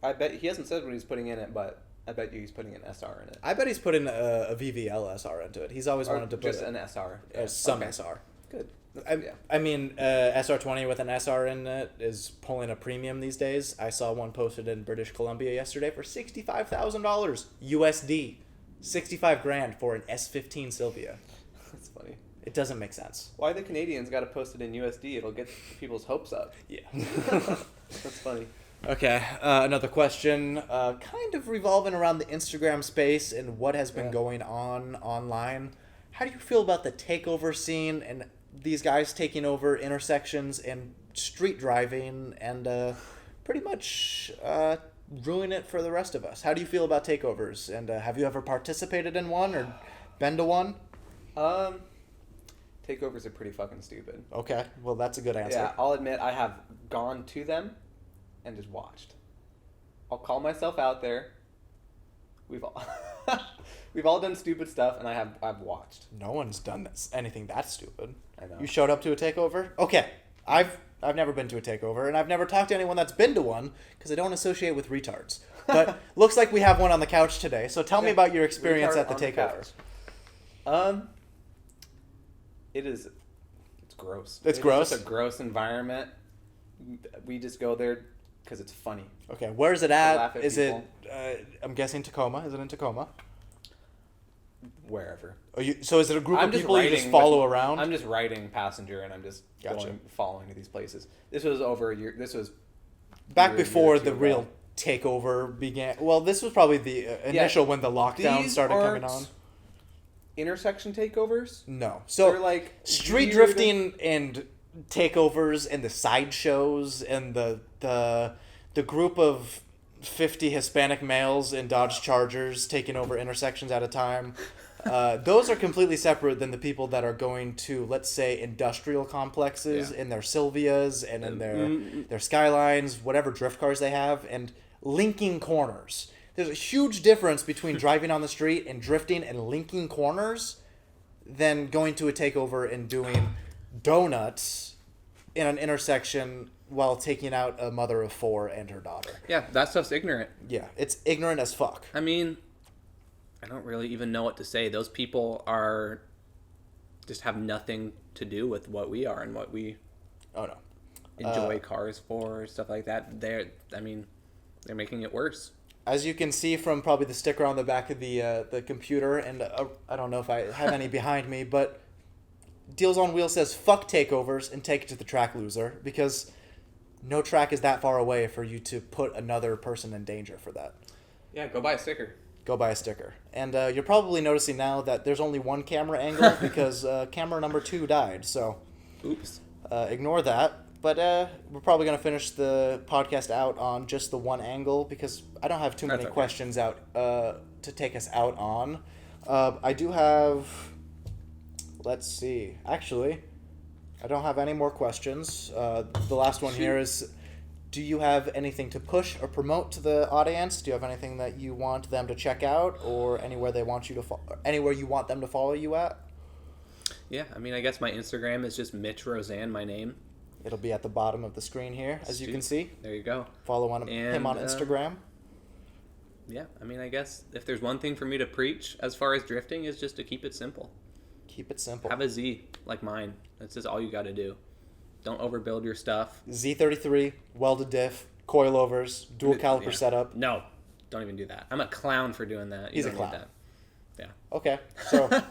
I bet he hasn't said what he's putting in it, but I bet you he's putting an SR in it. I bet he's putting a VVL SR into it. He's always wanted to put just an SR. some Okay. SR. Good. I mean, SR20 with an SR in it is pulling a premium these days. I saw one posted in British Columbia yesterday for $65,000 USD. 65 grand for an S15 Sylvia. That's funny. It doesn't make sense. Why the Canadians got to post it in USD? It'll get people's hopes up. Yeah. That's funny. Okay, another question, kind of revolving around the Instagram space and what has been going on online. How do you feel about the takeover scene and these guys taking over intersections and street driving and pretty much ruin it for the rest of us? How do you feel about takeovers? And have you ever participated in one or been to one? Takeovers are pretty fucking stupid. Okay, well, that's a good answer. Yeah, I'll admit I have gone to them and just watched. I'll call myself out there. We've all done stupid stuff, and I've watched. No one's done anything that stupid. I know. You showed up to a takeover? Okay, I've never been to a takeover, and I've never talked to anyone that's been to one because I don't associate with retards. But looks like we have one on the couch today. So tell me about your experience Retard at the on takeover. couch. It's gross. It's gross? Just a gross environment. We just go there because it's funny. Okay, where is it laugh at? at Is it? people. I'm guessing Tacoma. Is it in Tacoma? Wherever. So is it a group I'm of just people you just riding follow with- around? I'm just riding passenger, and I'm just Gotcha. following to these places. This was over a year. This was Back year or before two the ago. real takeover began. Well, this was probably the initial when the lockdown These started coming aren't on. intersection takeovers. No. So They're like street weird- drifting and takeovers and the sideshows and the group of 50 Hispanic males in Dodge Chargers taking over intersections at a time. Those are completely separate than the people that are going to, let's say, industrial complexes in their Sylvias and in their Skylines, whatever drift cars they have, and linking corners. There's a huge difference between driving on the street and drifting and linking corners than going to a takeover and doing donuts in an intersection while taking out a mother of 4 and her daughter. Yeah, that stuff's ignorant. Yeah, it's ignorant as fuck. I mean, I don't really even know what to say. Those people are just have nothing to do with what we are and what we Oh no. enjoy cars for, stuff like that. They're making it worse. As you can see from probably the sticker on the back of the computer, and I don't know if I have any behind me, but Dlzonwlz says, fuck takeovers and take it to the track, loser, because no track is that far away for you to put another person in danger for that. Yeah, go buy a sticker. Go buy a sticker. And you're probably noticing now that there's only one camera angle because camera number 2 died, so Oops. Ignore that. But we're probably going to finish the podcast out on just the one angle because I don't have too many questions out to take us out on. I do have... Let's see. Actually, I don't have any more questions. The last one here is, do you have anything to push or promote to the audience? Do you have anything that you want them to check out, or anywhere they want you to anywhere you want them to follow you at? Yeah, I mean, I guess my Instagram is just Mitch Rosaaen, my name. It'll be at the bottom of the screen here, as you can see. There you go. Follow him on Instagram. Yeah, I mean, I guess if there's one thing for me to preach as far as drifting is just to keep it simple. Keep it simple. Have a Z like mine. That's just all you got to do. Don't overbuild your stuff. Z33, welded diff, coilovers, dual caliper setup. No, don't even do that. I'm a clown for doing that. He's a clown. Need that. Yeah. Okay, so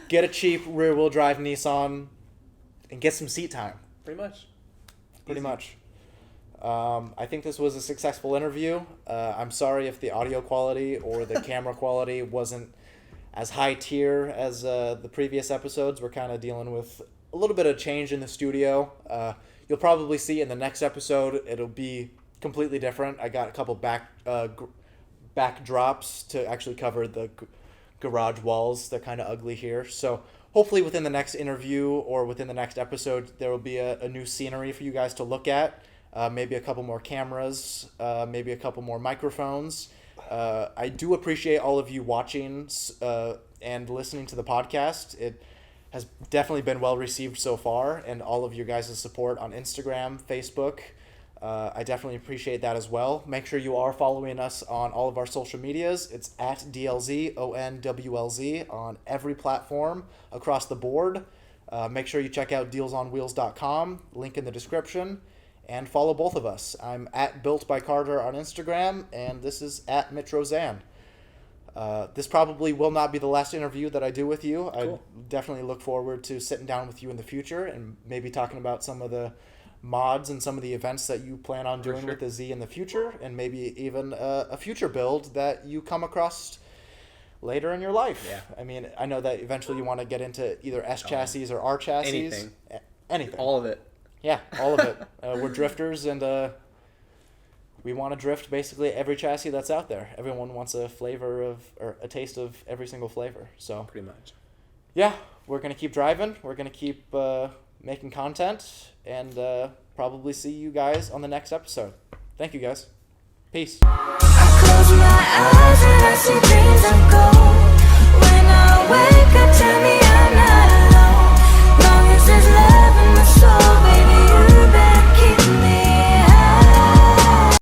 get a cheap rear-wheel drive Nissan and get some seat time. Pretty much. Pretty much. I think this was a successful interview. I'm sorry if the audio quality or the camera quality wasn't as high tier as the previous episodes. We're kind of dealing with a little bit of change in the studio. You'll probably see in the next episode it'll be completely different. I got a couple backdrops to actually cover the garage walls. They're kind of ugly here. So hopefully within the next interview or within the next episode, there will be a new scenery for you guys to look at. Maybe a couple more cameras, maybe a couple more microphones. I do appreciate all of you watching and listening to the podcast. It has definitely been well received so far, and all of your guys' support on Instagram, Facebook. I definitely appreciate that as well. Make sure you are following us on all of our social medias. It's at Dlzonwlz on every platform across the board. Make sure you check out Dlzonwlz.com, link in the description, and follow both of us. I'm at Built by Carter on Instagram, and this is at Mitch Rosaaen. This probably will not be the last interview that I do with you. Cool. I definitely look forward to sitting down with you in the future and maybe talking about some of the mods and some of the events that you plan on doing with the Z in the future, and maybe even a future build that you come across later in your life. Yeah. I mean, I know that eventually you want to get into either S chassis or R chassis. Anything. All of it. Yeah, all of it. We're drifters, and we want to drift basically every chassis that's out there. Everyone wants a flavor of, or a taste of every single flavor. So Pretty much. yeah, we're going to keep driving. We're going to keep making content, and probably see you guys on the next episode. Thank you, guys. Peace. I close my eyes and I see dreams of gold.